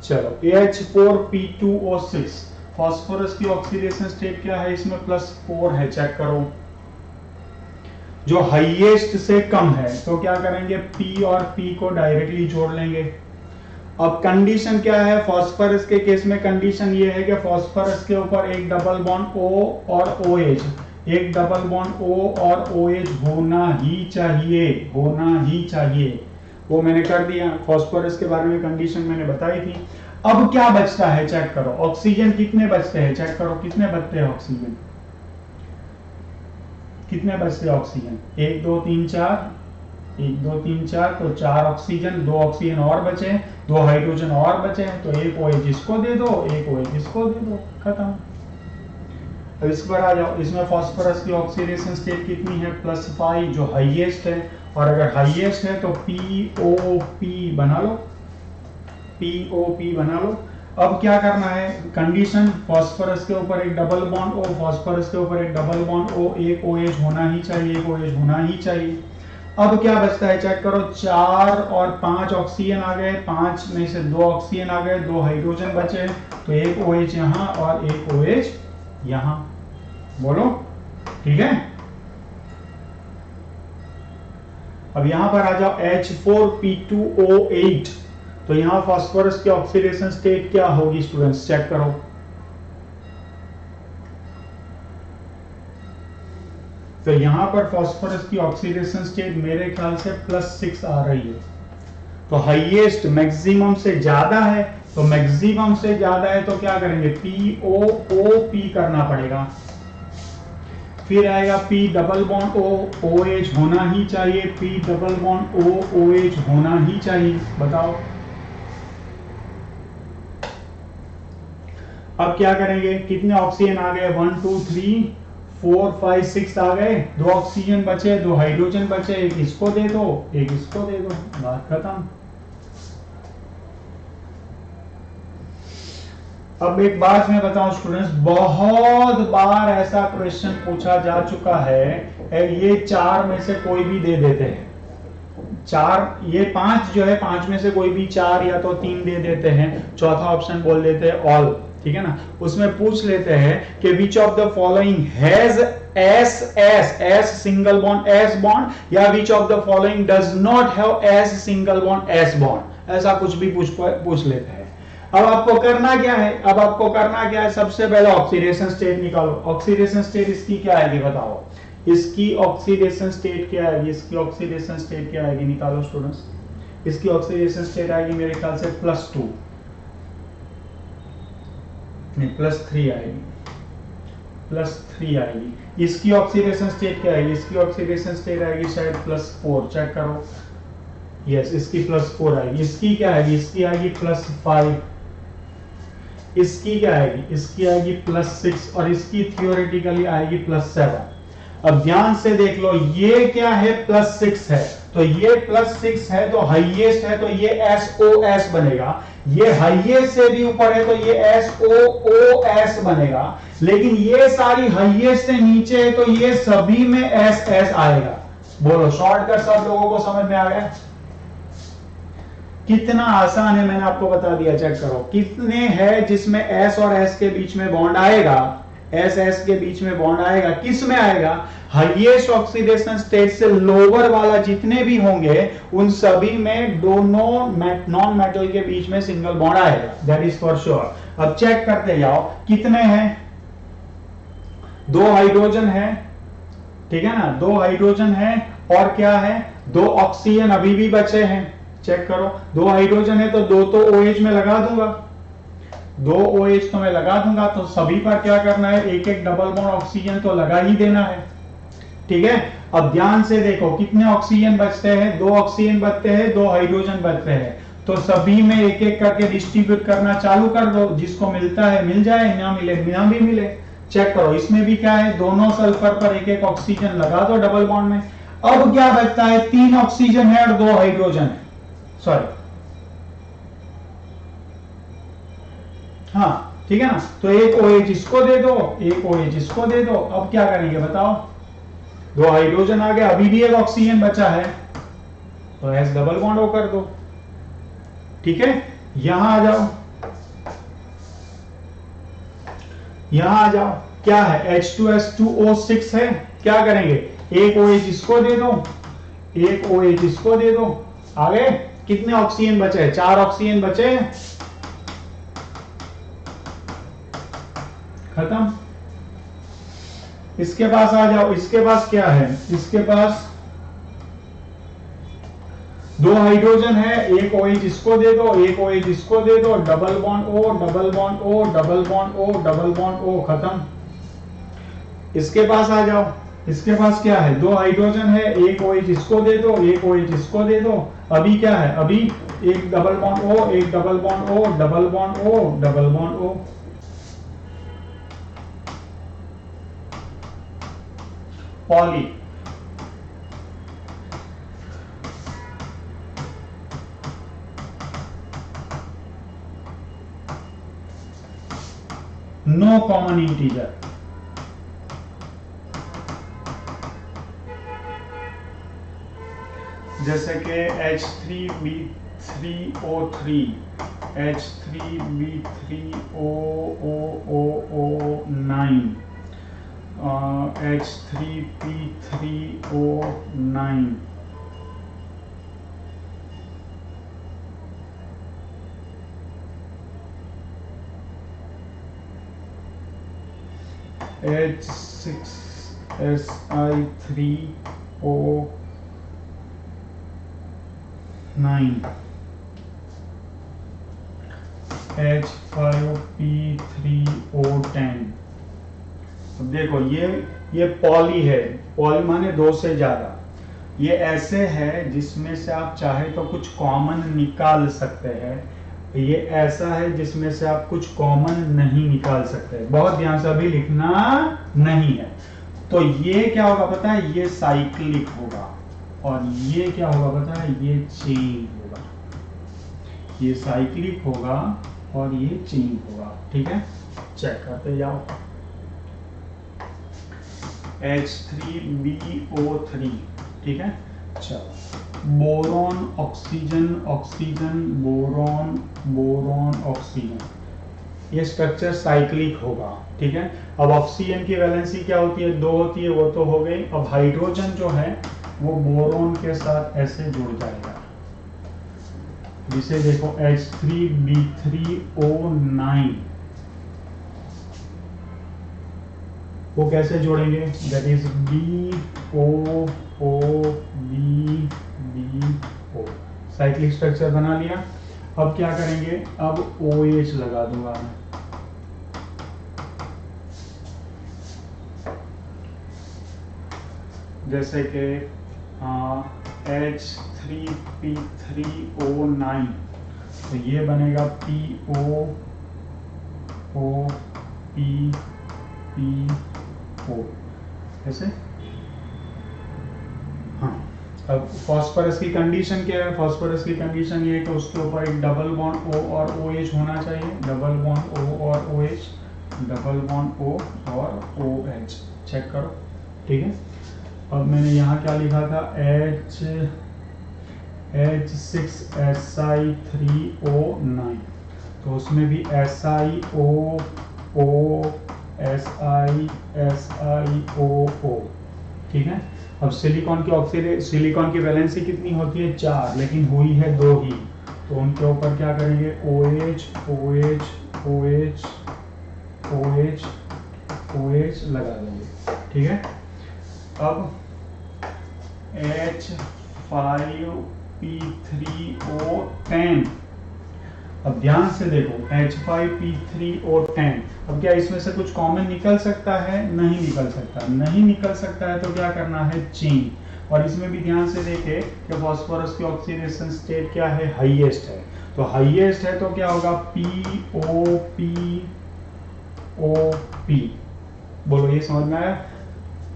चलो, AH4P2O6 फास्फोरस की ऑक्सीडेशन स्टेट क्या है? इसमें +4 है, चेक करो। जो हाईएस्ट से कम है, तो क्या करेंगे? P और P को डायरेक्टली जोड़ लेंगे। अब कंडीशन क्या है? फास्फोरस के केस में कंडीशन ये है कि फास्फोरस के ऊपर एक डबल बॉन्ड O और OH, एक डबल बॉन्ड O और OH होना ही चाहिए, होना ही चाहिए। वो मैंने कर दिया। फास्फोरस के बारे में कंडीशन मैंने बताई थी। अब क्या बचता है? चेक करो। ऑक्सीजन कितने बचते हैं? चेक करो कितने बचते हैं ऑक्सीजन, कितने बचते हैं ऑक्सीजन? 1 2 3 4, 1 2 3 4, तो 4 ऑक्सीजन, 2 ऑक्सीजन और बचे, 2 हाइड्रोजन और बचे हैं, तो एक OH इसको दे दो, एक OH इसको दे दो, खत्म। अब इस पर आ जाओ। इसमें फास्फोरस की ऑक्सीडेशन स्टेट कितनी है? +5, जो हाईएस्ट है। और अगर हाईएस्ट है तो POP बना लो, POP बना लो। अब क्या करना है? कंडीशन, फास्फोरस के ऊपर एक डबल बॉन्ड O, फास्फोरस के ऊपर एक डबल बॉन्ड O, एक OH होना ही चाहिए, एक OH होना ही चाहिए। अब क्या बचता है? चेक करो। 4 और 5 ऑक्सीजन आ गए, 5 में से 2 ऑक्सीजन आ गए, 2 हाइड्रोजन बचे, तो एक OH यहाँ और एक OH यहाँ, बोलो, ठीक है। अब यहां पर आ जाओ, H4P2O8, तो यहां फास्फोरस की ऑक्सीडेशन स्टेट क्या होगी स्टूडेंट्स? चेक करो। तो यहां पर फास्फोरस की ऑक्सीडेशन स्टेट मेरे ख्याल से +6 आ रही है। तो हाईएस्ट मैक्सिमम से ज्यादा है, तो मैक्सिमम से ज्यादा है तो क्या करेंगे? POOP करना पड़ेगा। फिर आएगा P double bond O, OH होना ही चाहिए, P double bond O, OH होना ही चाहिए, बताओ। अब क्या करेंगे? कितने ऑक्सीजन आ गए? 1 2 3 4 5 6 आ गए, 2 ऑक्सीजन बचे, 2 हाइड्रोजन बचे, एक इसको दे दो, एक इसको दे दो, बात खत्म। अब एक बात मैं बताऊं स्टूडेंट्स, बहुत बार ऐसा क्वेश्चन पूछा जा चुका है, ये 4 में से कोई भी दे देते हैं। 4, ये 5 जो है, 5 में से कोई भी 4 या तो 3 दे देते हैं, चौथा ऑप्शन बोल देते हैं ऑल, ठीक है ना। उसमें पूछ लेते हैं कि which of the following has S single bond S bond, या which of the following does not have S single bond S bond, ऐसा कुछ भी पूछ लेते हैं। अब आपको करना क्या है, अब आपको करना क्या है, सबसे पहले ऑक्सीडेशन स्टेट निकालो। ऑक्सीडेशन स्टेट इसकी क्या आएगी बताओ, इसकी ऑक्सीडेशन स्टेट क्या आएगी, इसकी ऑक्सीडेशन स्टेट क्या आएगी, निकालो स्टूडेंट्स। इसकी ऑक्सीडेशन स्टेट आएगी मेरे ख्याल से +2 नहीं +3 आएगी, +3 आएगी। इसकी ऑक्सीडेशन स्टेट क्या आएगी, इसकी ऑक्सीडेशन स्टेट आएगी शायद +4, चेक करो। यस, इसकी +4 आएगी। इसकी क्या आएगी, इसकी आएगी +5। इसकी क्या आएगी, इसकी आएगी +6 और इसकी थियोरेटिकली आएगी +7। अब ध्यान से देख लो, ये क्या है +6 है, तो ये +6 है तो हाईएस्ट है, तो ये SOS बनेगा। ये हाईएस्ट से भी ऊपर है तो ये SOOS बनेगा। लेकिन ये सारी हाईएस्ट से नीचे है तो ये सभी में SS आएगा। बोलो शॉर्टकट सब लोगों को समझ में आ गया? कितना आसान है, मैंने आपको बता दिया, चेक करो। कितने हैं जिसमें S और S के बीच में बॉन्ड आएगा, SS के बीच में बॉन्ड आएगा, किस में आएगा, हाईएस्ट ऑक्सीडेशन स्टेट से लोअर वाला जितने भी होंगे उन सभी में दोनों नॉन मेटल के बीच में सिंगल बॉन्ड आएगा, दैट इज फॉर श्योर। अब चेक करते जाओ कितने हैं, 2 हाइड्रोजन है, ठीक है ना, 2 हाइड्रोजन है और क्या है, 2 ऑक्सीजन अभी भी बचे हैं। चेक करो, 2 हाइड्रोजन है तो 2 तो OH में लगा दूंगा, 2 OH तो मैं लगा दूंगा, तो सभी पर क्या करना है, एक एक डबल बॉन्ड ऑक्सीजन तो लगा ही देना है, ठीक है। अब ध्यान से देखो कितने ऑक्सीजन बचते हैं, 2 ऑक्सीजन बचते हैं, 2 हाइड्रोजन बचते हैं, तो सभी में एक एक करके डिस्ट्रीब्यूट करना चालू कर दो, जिसको मिलता है मिल जाए, ना मिले ना भी मिले। चेक करो इसमें भी क्या है, दोनों सल्फर पर एक एक ऑक्सीजन लगा दो डबल बॉन्ड में। अब क्या बचता है, 3 ऑक्सीजन है और 2 हाइड्रोजन है, सॉरी, हाँ ठीक है ना, तो एक OH इसको दे दो, एक OH इसको दे दो। अब क्या करेंगे बताओ, 2 हाइड्रोजन आ गया, अभी भी एक ऑक्सीजन बचा है, तो S डबल बॉन्ड O कर दो, ठीक है। यहां आ जाओ, यहां आ जाओ, क्या है, H2S2O6 है, क्या करेंगे, एक OH इसको दे दो, एक OH इसको दे दो। आगे कितने ऑक्सीजन बचे, 4 ऑक्सीजन बचे, खत्म। इसके पास आ जाओ, इसके पास क्या है, इसके पास 2 हाइड्रोजन है, एक OH इसको दे दो, एक OH इसको दे दो, double bond O, double bond O, double bond O, double bond O, खत्म। इसके पास आ जाओ, इसके पास क्या है, 2 हाइड्रोजन है, एक OH इसको दे दो, एक OH इसको दे दो। अभी क्या है, अभी एक डबल बॉन्ड O, एक double bond O, double bond O, double bond O। Poly, no common integer, जैसे कि H3B3O3, H3B3OOO9, H3P3O9, H6Si3O9, H5P3O10। अब देखो ये पॉली है, पॉली माने 2 से ज्यादा। ये ऐसे है जिसमें से आप चाहे तो कुछ कॉमन निकाल सकते हैं, ये ऐसा है जिसमें से आप कुछ कॉमन नहीं निकाल सकते। बहुत ध्यान से अभी लिखना नहीं है। तो ये क्या होगा पता है, ये साइक्लिक होगा, और ये क्या होगा पता है, ये चेन होगा। ये साइक्लिक होगा और ये चेन होगा, ठीक है। चेक करते जाओ, H3BO3, ठीक है। चलो, boron oxygen, oxygen boron, boron oxygen, ये स्ट्रक्चर साइक्लिक होगा, ठीक है। अब ऑक्सीजन की वैलेंसी क्या होती है, 2 होती है, वो तो हो गई। अब हाइड्रोजन जो है वो बोरॉन के साथ ऐसे जुड़ जाएगा, जिसे देखो H3B3O9, वो कैसे जोड़ेंगे, that is BOOBBO, cyclic structure बना लिया। अब क्या करेंगे, अब OH लगा दूंगा मैं, जैसे कि H3P3O9, तो ये बनेगा POOPPO, ऐसे। हाँ, अब फॉस्फोरस की कंडीशन क्या है, फॉस्फोरस की कंडीशन ये है कि उसके ऊपर एक डबल बॉन्ड O और OH होना चाहिए, डबल बॉन्ड O और OH, डबल बॉन्ड O और OH, चेक करो, ठीक है। अब मैंने यहाँ क्या लिखा था, H6Si3O9, तो उसमें भी SiO, ठीक है। अब सिलिकॉन की वैलेंसी कितनी होती है, 4, लेकिन हुई है 2 ही, तो उनके ऊपर क्या करेंगे, OH OH OH OH OH लगा देंगे, ठीक है। अब H5P3O10, अब ध्यान से देखो H5P3O10, अब क्या इसमें से कुछ कॉमन निकल सकता है, नहीं निकल सकता, नहीं निकल सकता है तो क्या करना है, चेंज। और इसमें भी ध्यान से देखें कि फास्फोरस की ऑक्सीडेशन स्टेट क्या है, हाईएस्ट है, तो हाईएस्ट है तो क्या होगा, POPOP, बोलो ये समझ में आया।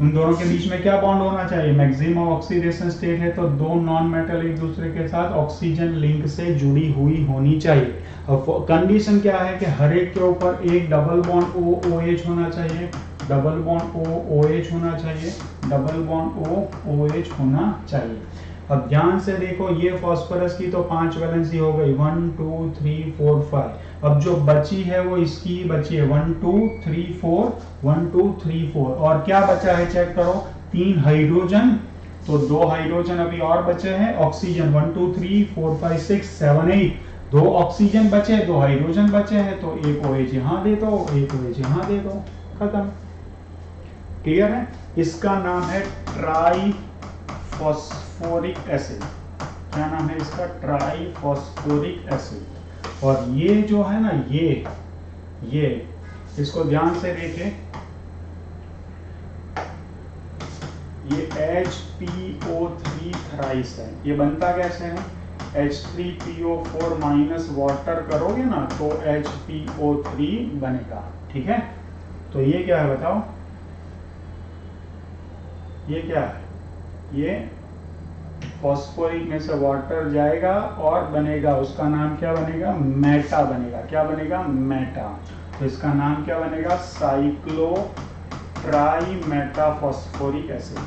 उन दोनों के बीच में क्या बॉन्ड होना चाहिए, मैक्सिमम ऑक्सीडेशन स्टेट है तो दो नॉन मेटल एक दूसरे के साथ ऑक्सीजन लिंक से जुड़ी हुई होनी चाहिए। अब कंडीशन क्या है कि हर एक के ऊपर एक डबल बॉन्ड OOH होना चाहिए, डबल बॉन्ड OOH होना चाहिए, डबल बॉन्ड OOH होना चाहिए। अब ध्यान से देखो, ये फास्फोरस की तो 5 वैलेंसी हो गई, 1 2 3 4 5। अब जो बची है वो इसकी ही बची है, 1 2 3 4, 1 2 3 4, और क्या बचा है चेक करो, 3 हाइड्रोजन, तो 2 हाइड्रोजन अभी और बचे हैं, ऑक्सीजन 1 2 3 4 5 6 7 8, 2 ऑक्सीजन बचे, 2 हाइड्रोजन बचे हैं, तो एक OH यहाँ दे दो, एक OH यहाँ दे दो, खत्म। क्लियर है। इसका नाम है ट्राईफॉस्फोरिक एसिड। क्या नाम है इसका, ट्राईफॉस्फोरिक एसिड। और ये जो है ना, ये इसको ध्यान से देखें, ये HPO3 थ्राइस है। ये बनता कैसे है, H3PO4 माइनस वाटर करोगे ना तो HPO3 बनेगा, ठीक है। तो ये क्या है बताओ, ये क्या है, ये फॉस्फोरिक में से वाटर जाएगा और बनेगा, उसका नाम क्या बनेगा, मेटा बनेगा। क्या बनेगा, मेटा। तो इसका नाम क्या बनेगा, cyclo tri metaphosphoric acid.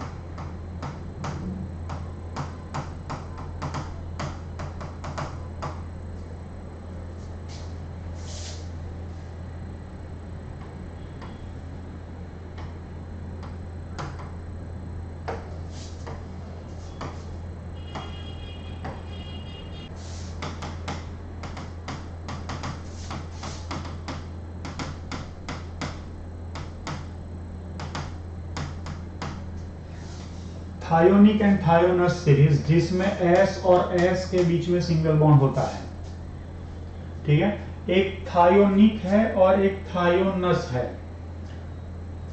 Thionic and thionous series, जिसमें S और S के बीच में सिंगल बॉन्ड होता है, ठीक है। एक थायोनिक है और एक थायोनस है।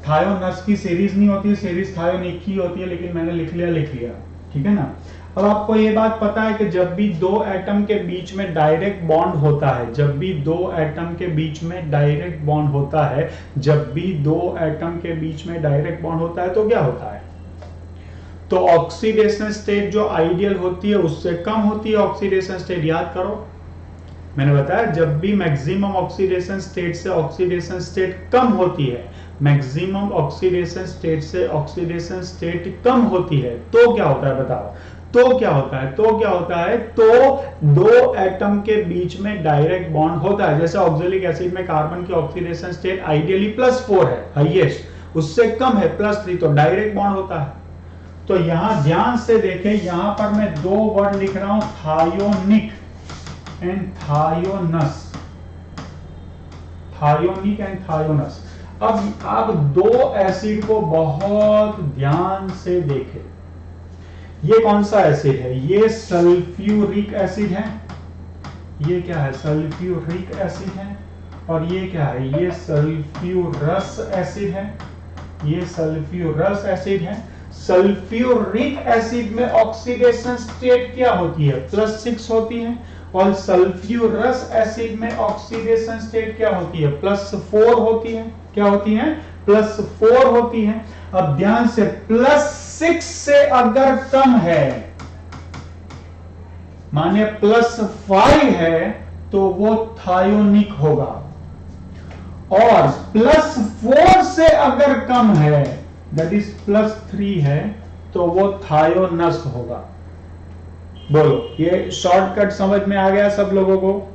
थायोनस की सीरीज नहीं होती, सीरीज थायोनिक की होती है, लेकिन मैंने लिख लिया, ठीक है ना। अब आपको ये बात पता है कि जब भी दो एटम के बीच में डायरेक्ट बॉन्ड होता है, जब भी दो एटम के बीच में डायरेक्ट बॉन्ड होता है, जब भी दो एटम के बीच में डायरेक्ट बॉन्ड होता है तो क्या होता है, तो ऑक्सीडेशन स्टेट जो आइडियल होती है उससे कम होती है ऑक्सीडेशन स्टेट। याद करो, मैंने बताया जब भी मैक्सिमम ऑक्सीडेशन स्टेट से ऑक्सीडेशन स्टेट कम होती है, मैक्सिमम ऑक्सीडेशन स्टेट से ऑक्सीडेशन स्टेट कम होती है, तो क्या होता है बताओ, तो क्या होता है, तो दो एटम के बीच में डायरेक्ट बॉन्ड होता है। जैसे ऑक्सैलिक एसिड में कार्बन की ऑक्सीडेशन स्टेट आइडियली +4 है, हाईएस्ट, उससे कम है +3, तो डायरेक्ट बॉन्ड होता है। तो यहां ध्यान से देखें, यहां पर मैं 2 वर्ड लिख रहा हूं, thionic and thionous, thionic and thionous. अब आप दो एसिड को बहुत ध्यान से देखें। ये कौन सा एसिड है? ये सल्फ्यूरिक एसिड है। ये क्या है? सल्फ्यूरिक एसिड है। और ये क्या है? ये सल्फ्यूरस एसिड है। ये सल्फ्यूरस एसिड है। सल्फ्यूरिक एसिड में ऑक्सीडेशन स्टेट क्या होती है? +6 होती है। और सल्फ्यूरस एसिड में ऑक्सीडेशन स्टेट क्या होती है? +4 होती है। क्या होती है? +4 होती है। अब ध्यान से, +6 से अगर कम है, माने +5 है, तो वो थायोनिक होगा। और +4 से अगर कम है, दैट इज +3 है, तो वो थायोनस होगा। बोलो, ये शॉर्टकट समझ में आ गया सब लोगों को?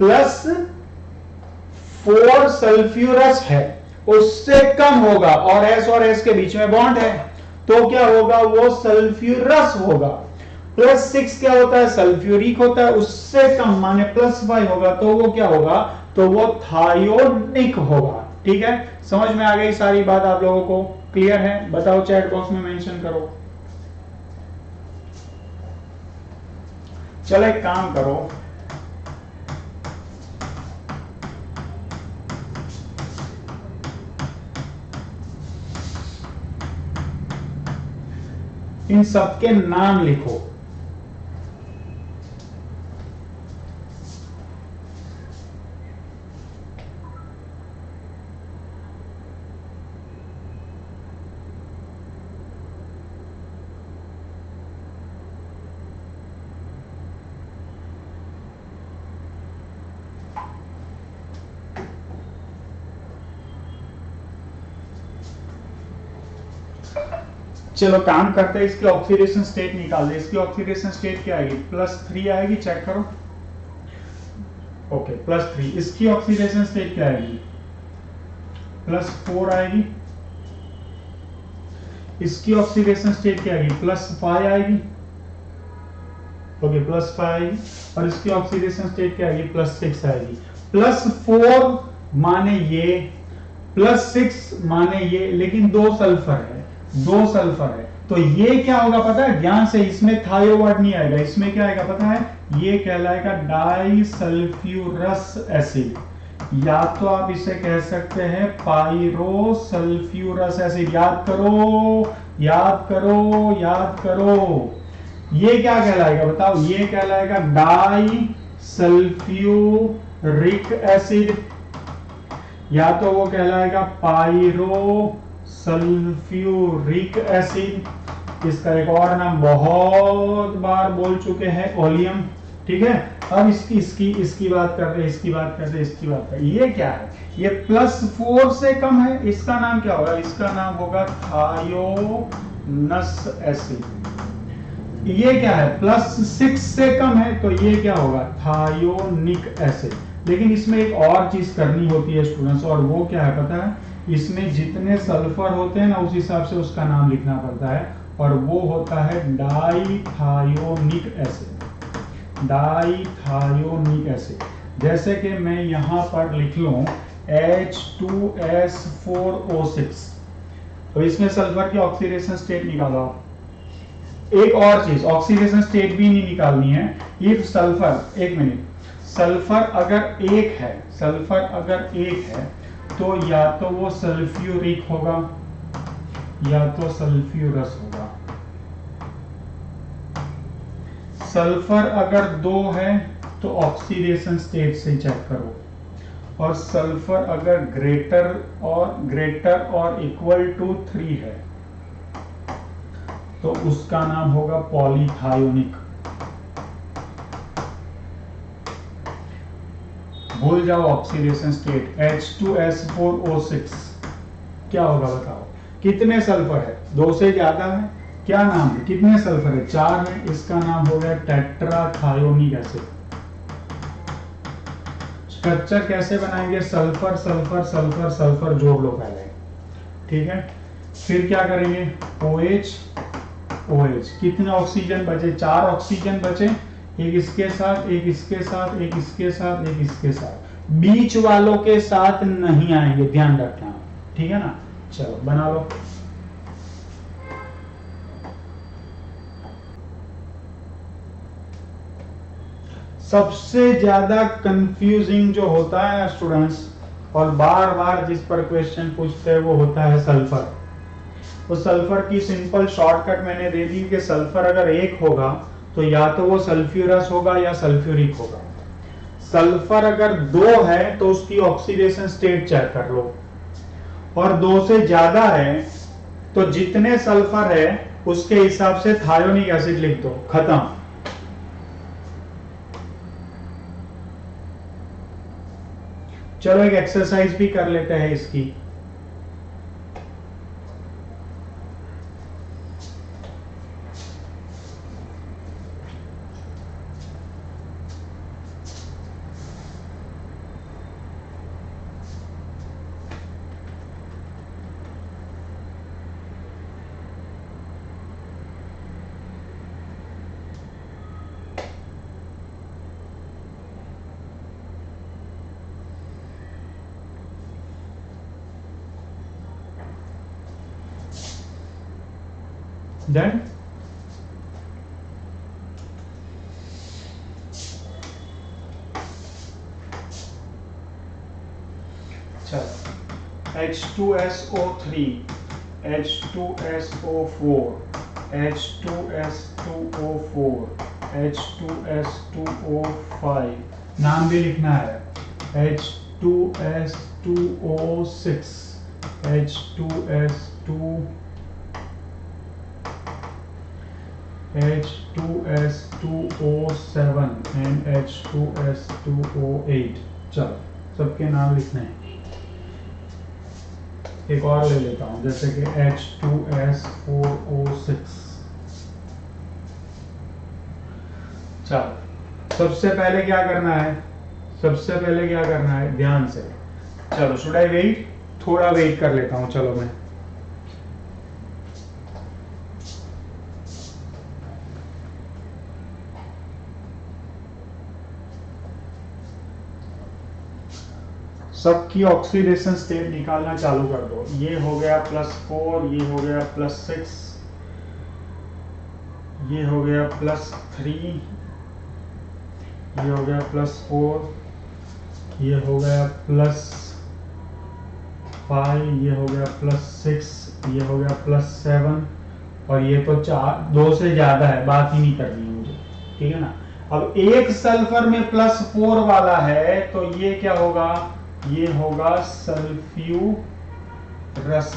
+4 सल्फ्यूरस है, उससे कम होगा, और S के बीच में बॉन्ड है, तो क्या होगा? वो सल्फ्यूरस होगा। +6 क्या होता है? सल्फ्यूरिक होता है। उससे कम माने +5 होगा, तो वो क्या होगा? तो वो थायोनिक होगा। ठीक है, समझ में आ गई सारी बात आप लोगों को? क्लियर है? बताओ, चैट बॉक्स में मेंशन करो। चलो एक काम करो, इन सबके नाम लिखो। चलो काम करते हैं, इसकी ऑक्सीडेशन स्टेट निकाल दे। इसकी ऑक्सीडेशन स्टेट क्या आएगी? +3 आएगी, चेक करो। ओके, +3। इसकी ऑक्सीडेशन स्टेट क्या आएगी? +4 आएगी। इसकी ऑक्सीडेशन स्टेट क्या आएगी? +5 आएगी। ओके, +5 आएगी। और इसकी ऑक्सीडेशन स्टेट क्या आएगी? +6 आएगी। +4 माने ये, +6 माने ये, लेकिन 2 सल्फर है, 2 सल्फर है, तो ये क्या होगा पता है? ध्यान से, इसमें थायो वर्ड नहीं आएगा, इसमें क्या आएगा पता है? ये कहलाएगा डाइसल्फ्यूरस एसिड, या तो आप इसे कह सकते हैं पाइरोसल्फ्यूरस एसिड। याद करो, याद करो, याद करो। ये क्या कहलाएगा बताओ? ये कहलाएगा डाइसल्फ्यूरिक एसिड, या तो वो कहलाएगा पाइरोसल्फ्यूरिक एसिड। इसका एक और नाम बहुत बार बोल चुके हैं, ओलियम। ठीक है, अब इसकी बात कर रहे हैं, इसकी बात कर रहे हैं, इसकी बात कर रहे हैं। ये क्या है? ये +4 से कम है, इसका नाम क्या होगा? इसका नाम होगा थायोनस एसिड। ये क्या है? +6 से कम है, तो ये क्या होगा? Thionic acid. लेकिन इसमें एक और चीज करनी होती है स्टूडेंट्स, और वो क्या है पता है? इसमें जितने सल्फर होते हैं ना, उस हिसाब से उसका नाम लिखना पड़ता है, और वो होता है डाइथायोनिक एसिड। डाइथायोनिक एसिड, जैसे कि मैं यहां पर लिख लूं H2S4O6, तो इसमें सल्फर की ऑक्सीडेशन स्टेट निकालो आप। एक और चीज, ऑक्सीडेशन स्टेट भी नहीं निकालनी है, ये सल्फर, एक मिनट, सल्फर अगर एक है, सल्फर अगर एक है, तो या तो वो सल्फ्यूरिक होगा या तो सल्फ्यूरस होगा। सल्फर अगर 2 है तो ऑक्सीडेशन स्टेट से चेक करो, और सल्फर अगर ग्रेटर और इक्वल टू 3 है तो उसका नाम होगा पॉलीथायोनिक। भूल जाओ ऑक्सीडेशन स्टेट। H2S4O6 क्या होगा बताओ? कितने सल्फर है? 2 से ज्यादा है, क्या नाम है? कितने सल्फर है? 4 है, इसका नाम हो गया टेट्राथायोनिक एसिड। स्ट्रक्चर कैसे बनाएंगे? सल्फर सल्फर सल्फर सल्फर जोड़ लो पहले, ठीक है। फिर क्या करेंगे? OH OH, कितने ऑक्सीजन बचे? 4 ऑक्सीजन बचे, एक इसके साथ, एक इसके साथ, एक इसके साथ, एक इसके साथ, बीच वालों के साथ नहीं आएंगे, ध्यान रखना, ठीक है ना। चलो बना लो। सबसे ज्यादा कंफ्यूजिंग जो होता है स्टूडेंट्स, और बार बार जिस पर क्वेश्चन पूछते हैं, वो होता है सल्फर। तो सल्फर की सिंपल शॉर्टकट मैंने दे दी कि सल्फर अगर एक होगा तो या तो वो सल्फ्यूरस होगा या सल्फ्यूरिक होगा। सल्फर अगर दो है तो उसकी ऑक्सीडेशन स्टेट चेक कर लो, और दो से ज्यादा है तो जितने सल्फर है उसके हिसाब से थायोनिक एसिड लिख दो, खत्म। चलो एक एक्सरसाइज भी कर लेते हैं इसकी। Done? चलो H2SO3, H2SO4, H2S2O4, H2S2O5, नाम भी लिखना है, H2S2O6, H2S2, H2S2O7 and H2S2O8। चलो सबके नाम लिखने हैं। एक और ले लेता हूं, जैसे कि H2S4O6। चलो सबसे पहले क्या करना है, सबसे पहले क्या करना है, ध्यान से। चलो शुड आई वेट, थोड़ा वेट कर लेता हूं। चलो मैं सबकी ऑक्सीडेशन स्टेट निकालना चालू कर दो। ये हो गया +4, ये हो गया +6, ये हो गया +3, ये हो गया +4, ये हो गया +5, ये हो गया +6, ये हो गया +7, और ये तो 2 से ज्यादा है, बात ही नहीं करनी है मुझे, ठीक है ना। अब एक सल्फर में +4 वाला है तो ये क्या होगा, ये होगा सल्फ्यूरस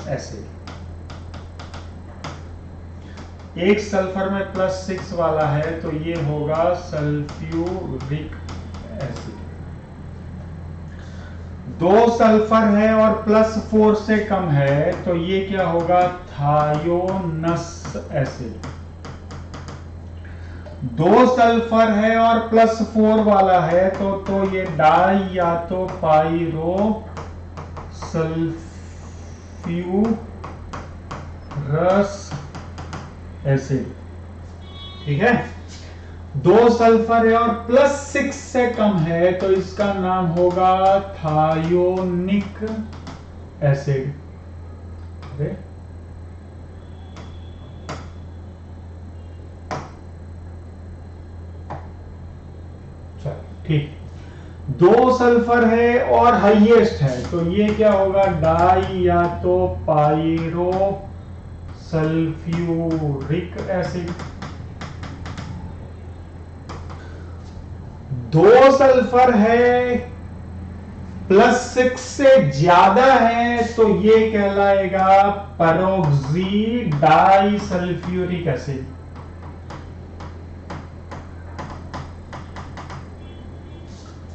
एसिड। एक सल्फर में +6 वाला है तो ये होगा सल्फ्यूरिक एसिड। 2 सल्फर है और +4 से कम है तो ये क्या होगा, थायोनस एसिड। 2 सल्फर है और +4 वाला है तो ये डाई या तो पाइरो सल्फ्यूरस एसिड, ठीक है। 2 सल्फर है और +6 से कम है तो इसका नाम होगा थायोनिक एसिड। ठीक, 2 सल्फर है और हाईएस्ट है तो ये क्या होगा, डाई या तो पाइरो सल्फ्यूरिक एसिड। 2 सल्फर है +6 से ज्यादा है तो ये कहलाएगा पेरोक्सी डाई सल्फ्यूरिक एसिड।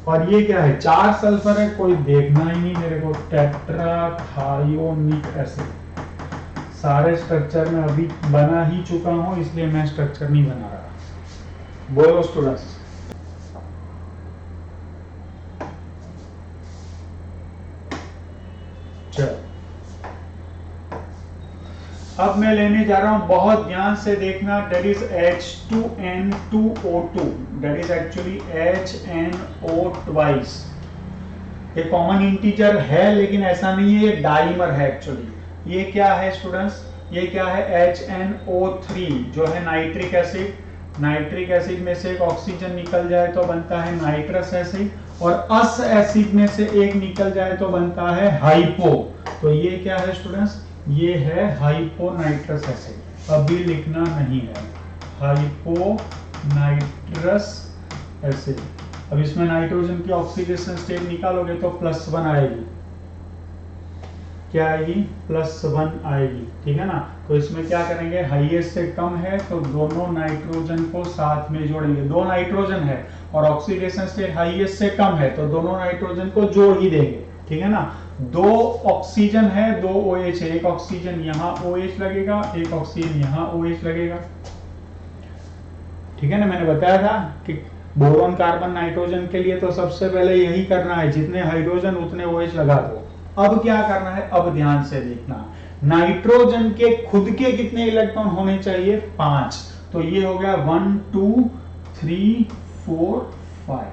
और ये क्या है, 4 सल्फर है, कोई देखना ही नहीं मेरे को, टेट्राथायोनिक एसिड। सारे स्ट्रक्चर में अभी बना ही चुका हूं इसलिए मैं स्ट्रक्चर नहीं बना रहा। बोलो स्टूडेंट्स। अब मैं लेने जा रहा हूं, बहुत ध्यान से देखना, that is H2N2O2, that is actually HNO twice. ये कॉमन इंटीजर है लेकिन ऐसा नहीं है, ये डाइमर है एक्चुअली। ये क्या है स्टूडेंट्स, ये क्या है HNO3 जो है नाइट्रिक एसिड। नाइट्रिक एसिड में से एक ऑक्सीजन निकल जाए तो बनता है नाइट्रस एसिड, और अस एसिड में से एक निकल जाए तो बनता है हाइपो। तो ये क्या है स्टूडेंट्स, ये है हाइपोनाइट्रस एसिड। अभी लिखना नहीं है, हाइपोनाइट्रस एसिड। अब इसमें नाइट्रोजन की ऑक्सीडेशन स्टेट निकालोगे तो +1 आएगी। क्या आएगी, +1 आएगी, ठीक है ना। तो इसमें क्या करेंगे, हाईएस्ट से कम है तो दोनों नाइट्रोजन को साथ में जोड़ेंगे। 2 नाइट्रोजन है और ऑक्सीडेशन स्टेट हाईएस्ट से कम है तो दोनों नाइट्रोजन को जोड़ ही देंगे, ठीक है ना। 2 ऑक्सीजन है, 2 OH है, एक ऑक्सीजन यहाँ OH लगेगा, एक ऑक्सीजन यहाँ OH लगेगा, ठीक है ना। मैंने बताया था कि बोरॉन कार्बन नाइट्रोजन के लिए तो सबसे पहले यही करना है, जितने हाइड्रोजन उतने OH लगा दो। अब क्या करना है, अब ध्यान से देखना, नाइट्रोजन के खुद के कितने इलेक्ट्रॉन होने चाहिए, 5। तो ये हो गया 1 2 3 4 5,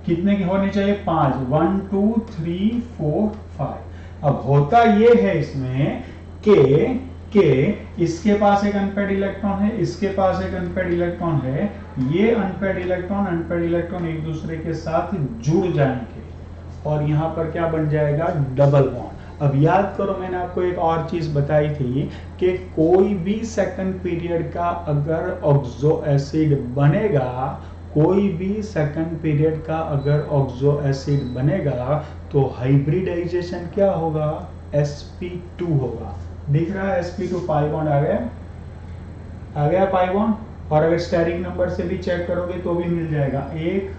कितने के होने चाहिए, 5। 1 2 3 4 5। अब होता ये है इसमें के इसके पास एक अनपेड इलेक्ट्रॉन है, इसके पास एक अनपेड इलेक्ट्रॉन है, ये अनपेड इलेक्ट्रॉन एक दूसरे के साथ जुड़ जाएंगे और यहाँ पर क्या बन जाएगा, डबल बॉन्ड। अब याद करो, मैंने आपको एक और चीज बताई थी कि कोई भी सेकंड पीरियड का अगर ऑक्सो एसिड बनेगा, कोई भी सेकंड पीरियड का अगर ऑक्सो एसिड बनेगा तो हाइब्रिडाइजेशन क्या होगा, sp2 होगा। दिख रहा है sp2, पाई बॉन्ड आ गया पाई बॉन्ड। और अगर स्टेरिक नंबर से भी चेक करोगे तो भी मिल जाएगा, 1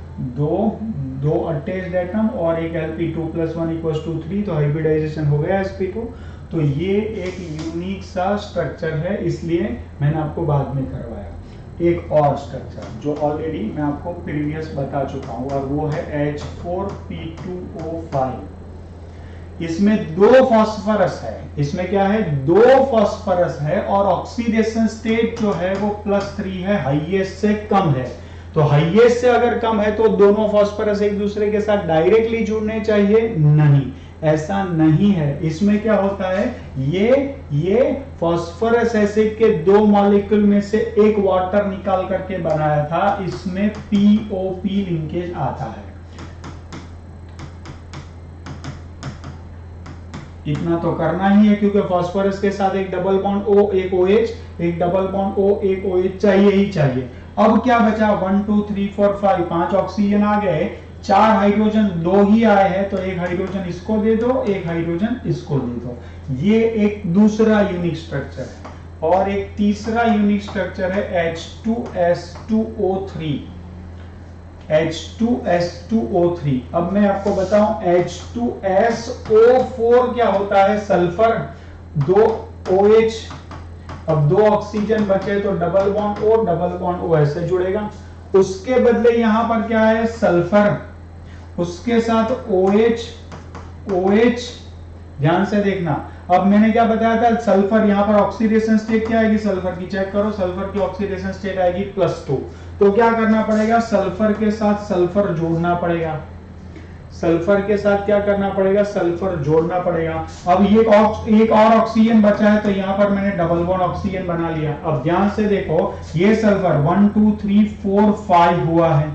2 अटैच्ड एटम और एक Lp2 + 1 = 3, तो हाइब्रिडाइजेशन हो गया sp2। तो ये एक यूनिक सा स्ट्रक्चर है, इसलिए मैंने आपको बाद में करवाया। एक और स्ट्रक्चर जो ऑलरेडी मैं आपको प्रीवियस बता चुका हूं, और वो है H4P2O5। इसमें 2 फास्फोरस है, इसमें क्या है, 2 फास्फोरस है, और ऑक्सीडेशन स्टेट जो है वो +3 है, हाईएस्ट से कम है। तो हाईएस्ट से अगर कम है तो दोनों फास्फोरस एक दूसरे के साथ डायरेक्टली जुड़ने चाहिए, नहीं, ऐसा नहीं है। इसमें क्या होता है, ये फास्फोरस एसिड के 2 मॉलिक्यूल में से एक वाटर निकाल करके बनाया था, इसमें POP लिंकेज आता है। इतना तो करना ही है क्योंकि फास्फोरस के साथ एक डबल बॉन्ड O, एक OH, एक डबल बॉन्ड O, एक OH चाहिए ही चाहिए। अब क्या बचा, 1 2 3 4 5, 5 ऑक्सीजन आ गए, 4 हाइड्रोजन 2 ही आए हैं, तो एक हाइड्रोजन इसको दे दो, एक हाइड्रोजन इसको दे दो। ये एक दूसरा यूनिक स्ट्रक्चर है। और एक तीसरा यूनिक स्ट्रक्चर है H2S2O3। H2S2O3। अब मैं आपको बताऊं, H2SO4 क्या होता है, सल्फर, 2 OH, अब 2 ऑक्सीजन बचे तो डबल बॉन्ड O ऐसे जुड़ेगा। उसके बदले यहां पर क्या है, सल्फर, उसके साथ OH, ध्यान से देखना। अब मैंने क्या बताया था, सल्फर, यहां पर ऑक्सीडेशन स्टेट क्या आएगी, सल्फर की चेक करो, सल्फर की ऑक्सीडेशन स्टेट आएगी +2। तो क्या करना पड़ेगा, सल्फर के साथ सल्फर जोड़ना पड़ेगा, सल्फर के साथ क्या करना पड़ेगा, सल्फर जोड़ना पड़ेगा। अब ये एक और ऑक्सीजन बचा है तो यहां पर मैंने डबल बॉन्ड ऑक्सीजन बना लिया। अब ध्यान से देखो, ये सल्फर 1 2 3 4 5 हुआ है,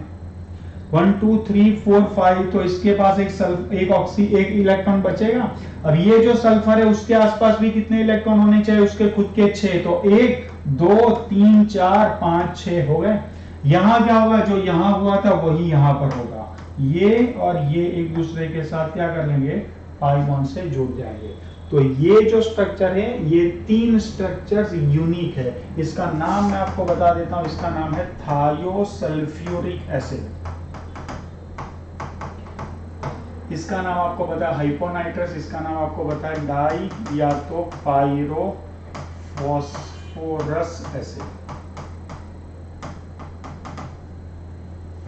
1 2 3 4 5, तो इसके पास एक इलेक्ट्रॉन बचेगा। अब ये जो सल्फर है उसके आसपास भी कितने इलेक्ट्रॉन होने चाहिए, उसके खुद के 6, तो 1 2 3 4 5 6 हो गए। यहां क्या होगा, जो यहां हुआ था वही यहां पर होगा, ये और ये एक दूसरे के साथ क्या कर लेंगे, पाई बॉन्ड से जुड़ जाएंगे। तो ये जो स्ट्रक्चर है, ये 3 स्ट्रक्चर्स यूनिक है। इसका नाम मैं आपको बता देता हूं, इसका नाम है थायोसल्फ्यूरिक एसिड। इसका नाम आपको पता है हाइपोनाइट्रस, इसका नाम आपको पता है डाई या तो पायरोफॉस्फोरस एसिड,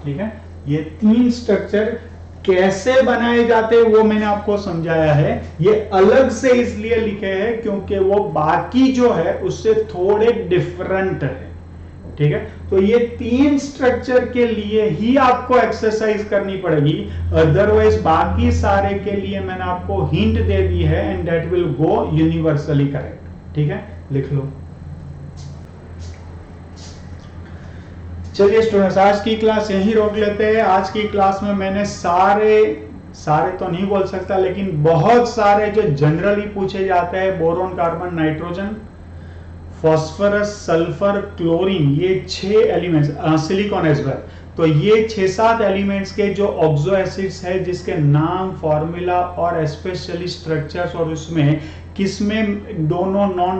ठीक है। ये 3 स्ट्रक्चर कैसे बनाए जाते हैं वो मैंने आपको समझाया है। ये अलग से इसलिए लिखे हैं क्योंकि वो बाकी जो है उससे थोड़े डिफरेंट है, ठीक है। तो ये 3 स्ट्रक्चर के लिए ही आपको एक्सरसाइज करनी पड़ेगी, अदरवाइज बाकी सारे के लिए मैंने आपको हिंट दे दी है and that will go universally correct, ठीक है, लिख लो। चलिए स्टूडेंट्स, आज की क्लास यहीं रोक लेते हैं। आज की क्लास में मैंने सारे तो नहीं बोल सकता, लेकिन बहुत सारे जो जनरली पूछे जाते हैं, boron, carbon, nitrogen, phosphorus, sulphur, chlorine, ये 6 एलिमेंट्स, सिलिकॉन एज वेल, तो ये 6-7 एलिमेंट्स के जो ऑक्सो एसिड्स है, जिसके नाम, फॉर्मूला और स्पेशली स्ट्रक्चर्स, और उसमें किसमें दोनों नॉन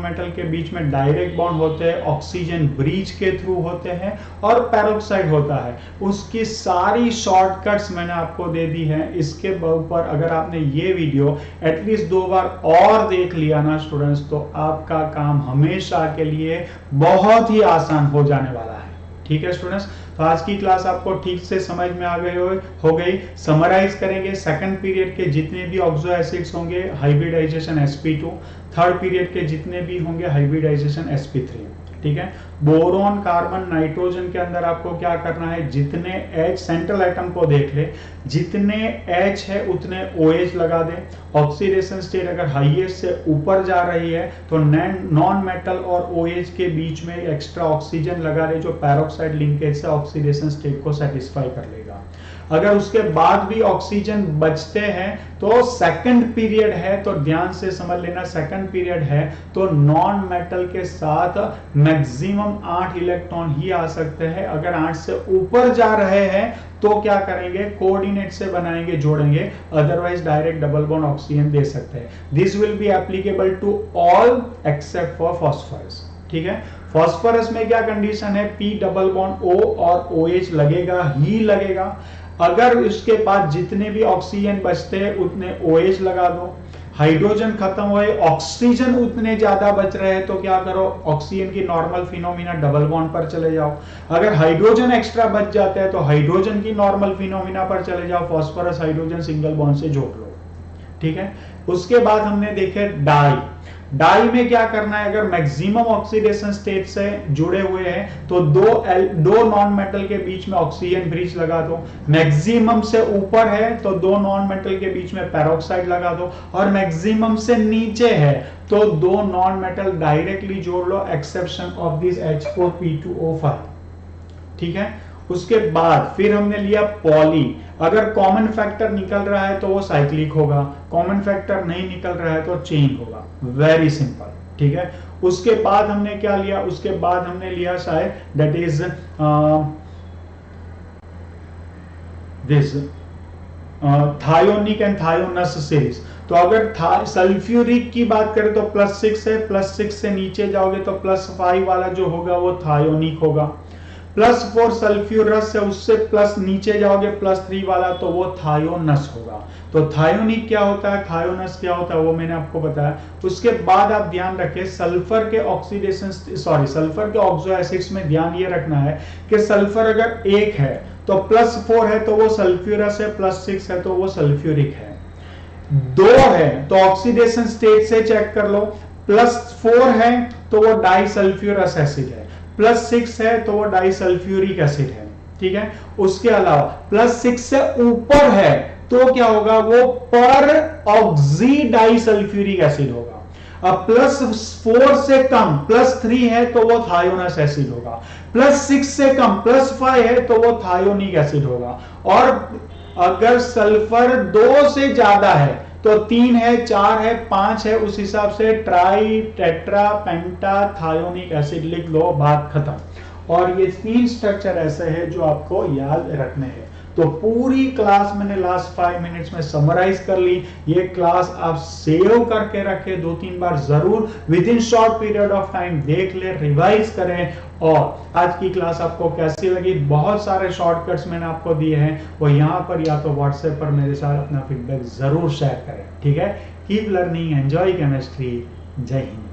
मेटल के बीच में डायरेक्ट बॉन्ड होते हैं, ऑक्सीजन ब्रीच के थ्रू होते हैं और पेरोक्साइड होता है, उसकी सारी शॉर्टकट्स मैंने आपको दे दी है। इसके ऊपर अगर आपने ये वीडियो एटलीस्ट 2 बार और देख लिया ना स्टूडेंट्स, तो आपका काम हमेशा के लिए बहुत ही आसान हो जाने वाला है, ठीक है स्टूडेंट्स। तो आज की क्लास आपको ठीक से समझ में आ गई हो गई। समराइज करेंगे, सेकंड पीरियड के जितने भी ऑक्सो एसिड्स होंगे हाइब्रिडाइजेशन sp2, थर्ड पीरियड के जितने भी होंगे हाइब्रिडाइजेशन sp3, ठीक है। बोरोन, कार्बन, नाइट्रोजन के अंदर आपको क्या करना है, जितने H, सेंट्रल एटम को देख ले, जितने H है उतने OH लगा दे। ऑक्सीडेशन स्टेट अगर हाईएस्ट से ऊपर जा रही है तो नॉन मेटल और OH के बीच में एक्स्ट्रा ऑक्सीजन लगा दे, जो पैरोक्साइड लिंकेज से ऑक्सीडेशन स्टेट को सेटिस्फाई कर लेगा। अगर उसके बाद भी ऑक्सीजन बचते हैं तो सेकंड पीरियड है, तो ध्यान से समझ लेना, सेकंड पीरियड है तो नॉन मेटल के साथ मैक्सिमम 8 इलेक्ट्रॉन ही आ सकते हैं। अगर 8 से ऊपर जा रहे हैं तो क्या करेंगे, कोऑर्डिनेट से बनाएंगे, जोड़ेंगे, otherwise direct double bond oxygen दे सकते हैं। This will be applicable to all except for phosphorus, ठीक है। फॉस्फोरस में क्या कंडीशन है, P डबल बॉन्ड O और OH लगेगा ही लगेगा। अगर उसके पास जितने भी ऑक्सीजन बचते हैं उतने OH लगा दो। हाइड्रोजन खत्म हुए, ऑक्सीजन उतने ज्यादा बच रहे हैं तो क्या करो, ऑक्सीजन की नॉर्मल फिनोमिना डबल बॉन्ड पर चले जाओ। अगर हाइड्रोजन एक्स्ट्रा बच जाते हैं तो हाइड्रोजन की नॉर्मल फिनोमिना पर चले जाओ, फॉस्फोरस हाइड्रोजन सिंगल बॉन्ड से जोड़ लो, ठीक है। उसके बाद हमने देखे डाई में क्या करना है, अगर मैक्सिमम ऑक्सीडेशन स्टेट से जुड़े हुए हैं तो दो नॉन मेटल के बीच में ऑक्सीजन ब्रिज लगा दो। मैक्सिमम से ऊपर है तो 2 नॉन मेटल के बीच में पेरोक्साइड लगा दो, और मैक्सिमम से नीचे है तो 2 नॉन मेटल डायरेक्टली जोड़ लो, एक्सेप्शन ऑफ दिस H4P2O5, ठीक है। उसके बाद फिर हमने लिया पॉली। अगर कॉमन फैक्टर निकल रहा है तो वो साइक्लिक होगा, कॉमन फैक्टर नहीं निकल रहा है तो चेन होगा, वेरी सिंपल, ठीक है। उसके बाद हमने क्या लिया, उसके बाद हमने लिया शायद that is this thionic and thionous series. तो अगर सल्फ्यूरिक की बात करें तो +6 है, +6 से नीचे जाओगे तो +5 वाला जो होगा वो थायोनिक होगा। +4 सल्फ्यूरस है, उससे प्लस नीचे जाओगे +3 वाला तो वो थायोनस होगा। तो थायोनिक क्या होता है, थायोनस क्या होता है वो मैंने आपको बताया। उसके बाद आप ध्यान रखें सल्फर के ऑक्सो एसिड्स में ध्यान ये रखना है कि सल्फर अगर 1 है तो +4 है तो वो सल्फ्यूरस है, +6 है तो वो सल्फ्यूरिक है। 2 है तो ऑक्सीडेशन स्टेट से चेक कर लो, +4 है तो वो डाइसल्फ्यूरस एसिड है, +6 है तो वो डाइसल्फ्यूरिक एसिड है, ठीक है। उसके अलावा +6 से ऊपर है तो क्या होगा, वो पर ऑक्सी डाइसल्फ्यूरिक एसिड होगा। अब +4 से कम +3 है तो वो थायोनस एसिड होगा, +6 से कम +5 है तो वो थायोनिक एसिड होगा। और अगर सल्फर 2 से ज्यादा है तो 3 है, 4 है, 5 है, उस हिसाब से ट्राई, टेट्रा, पेंटा थायोनिक एसिड लिख लो, बात खत्म। और ये 3 स्ट्रक्चर ऐसे हैं जो आपको याद रखने हैं। तो पूरी क्लास मैंने लास्ट 5 मिनट्स में समराइज कर ली। ये क्लास आप सेव करके रखे, 2-3 बार जरूर with in short period of time देख ले, रिवाइज करें। और आज की क्लास आपको कैसी लगी, बहुत सारे शॉर्टकट्स मैंने आपको दिए हैं, वो यहाँ पर या तो व्हाट्सएप पर मेरे साथ अपना फीडबैक जरूर शेयर करें, ठीक है। कीप लर्निंग, एंजॉय केमिस्ट्री, जय हिंद।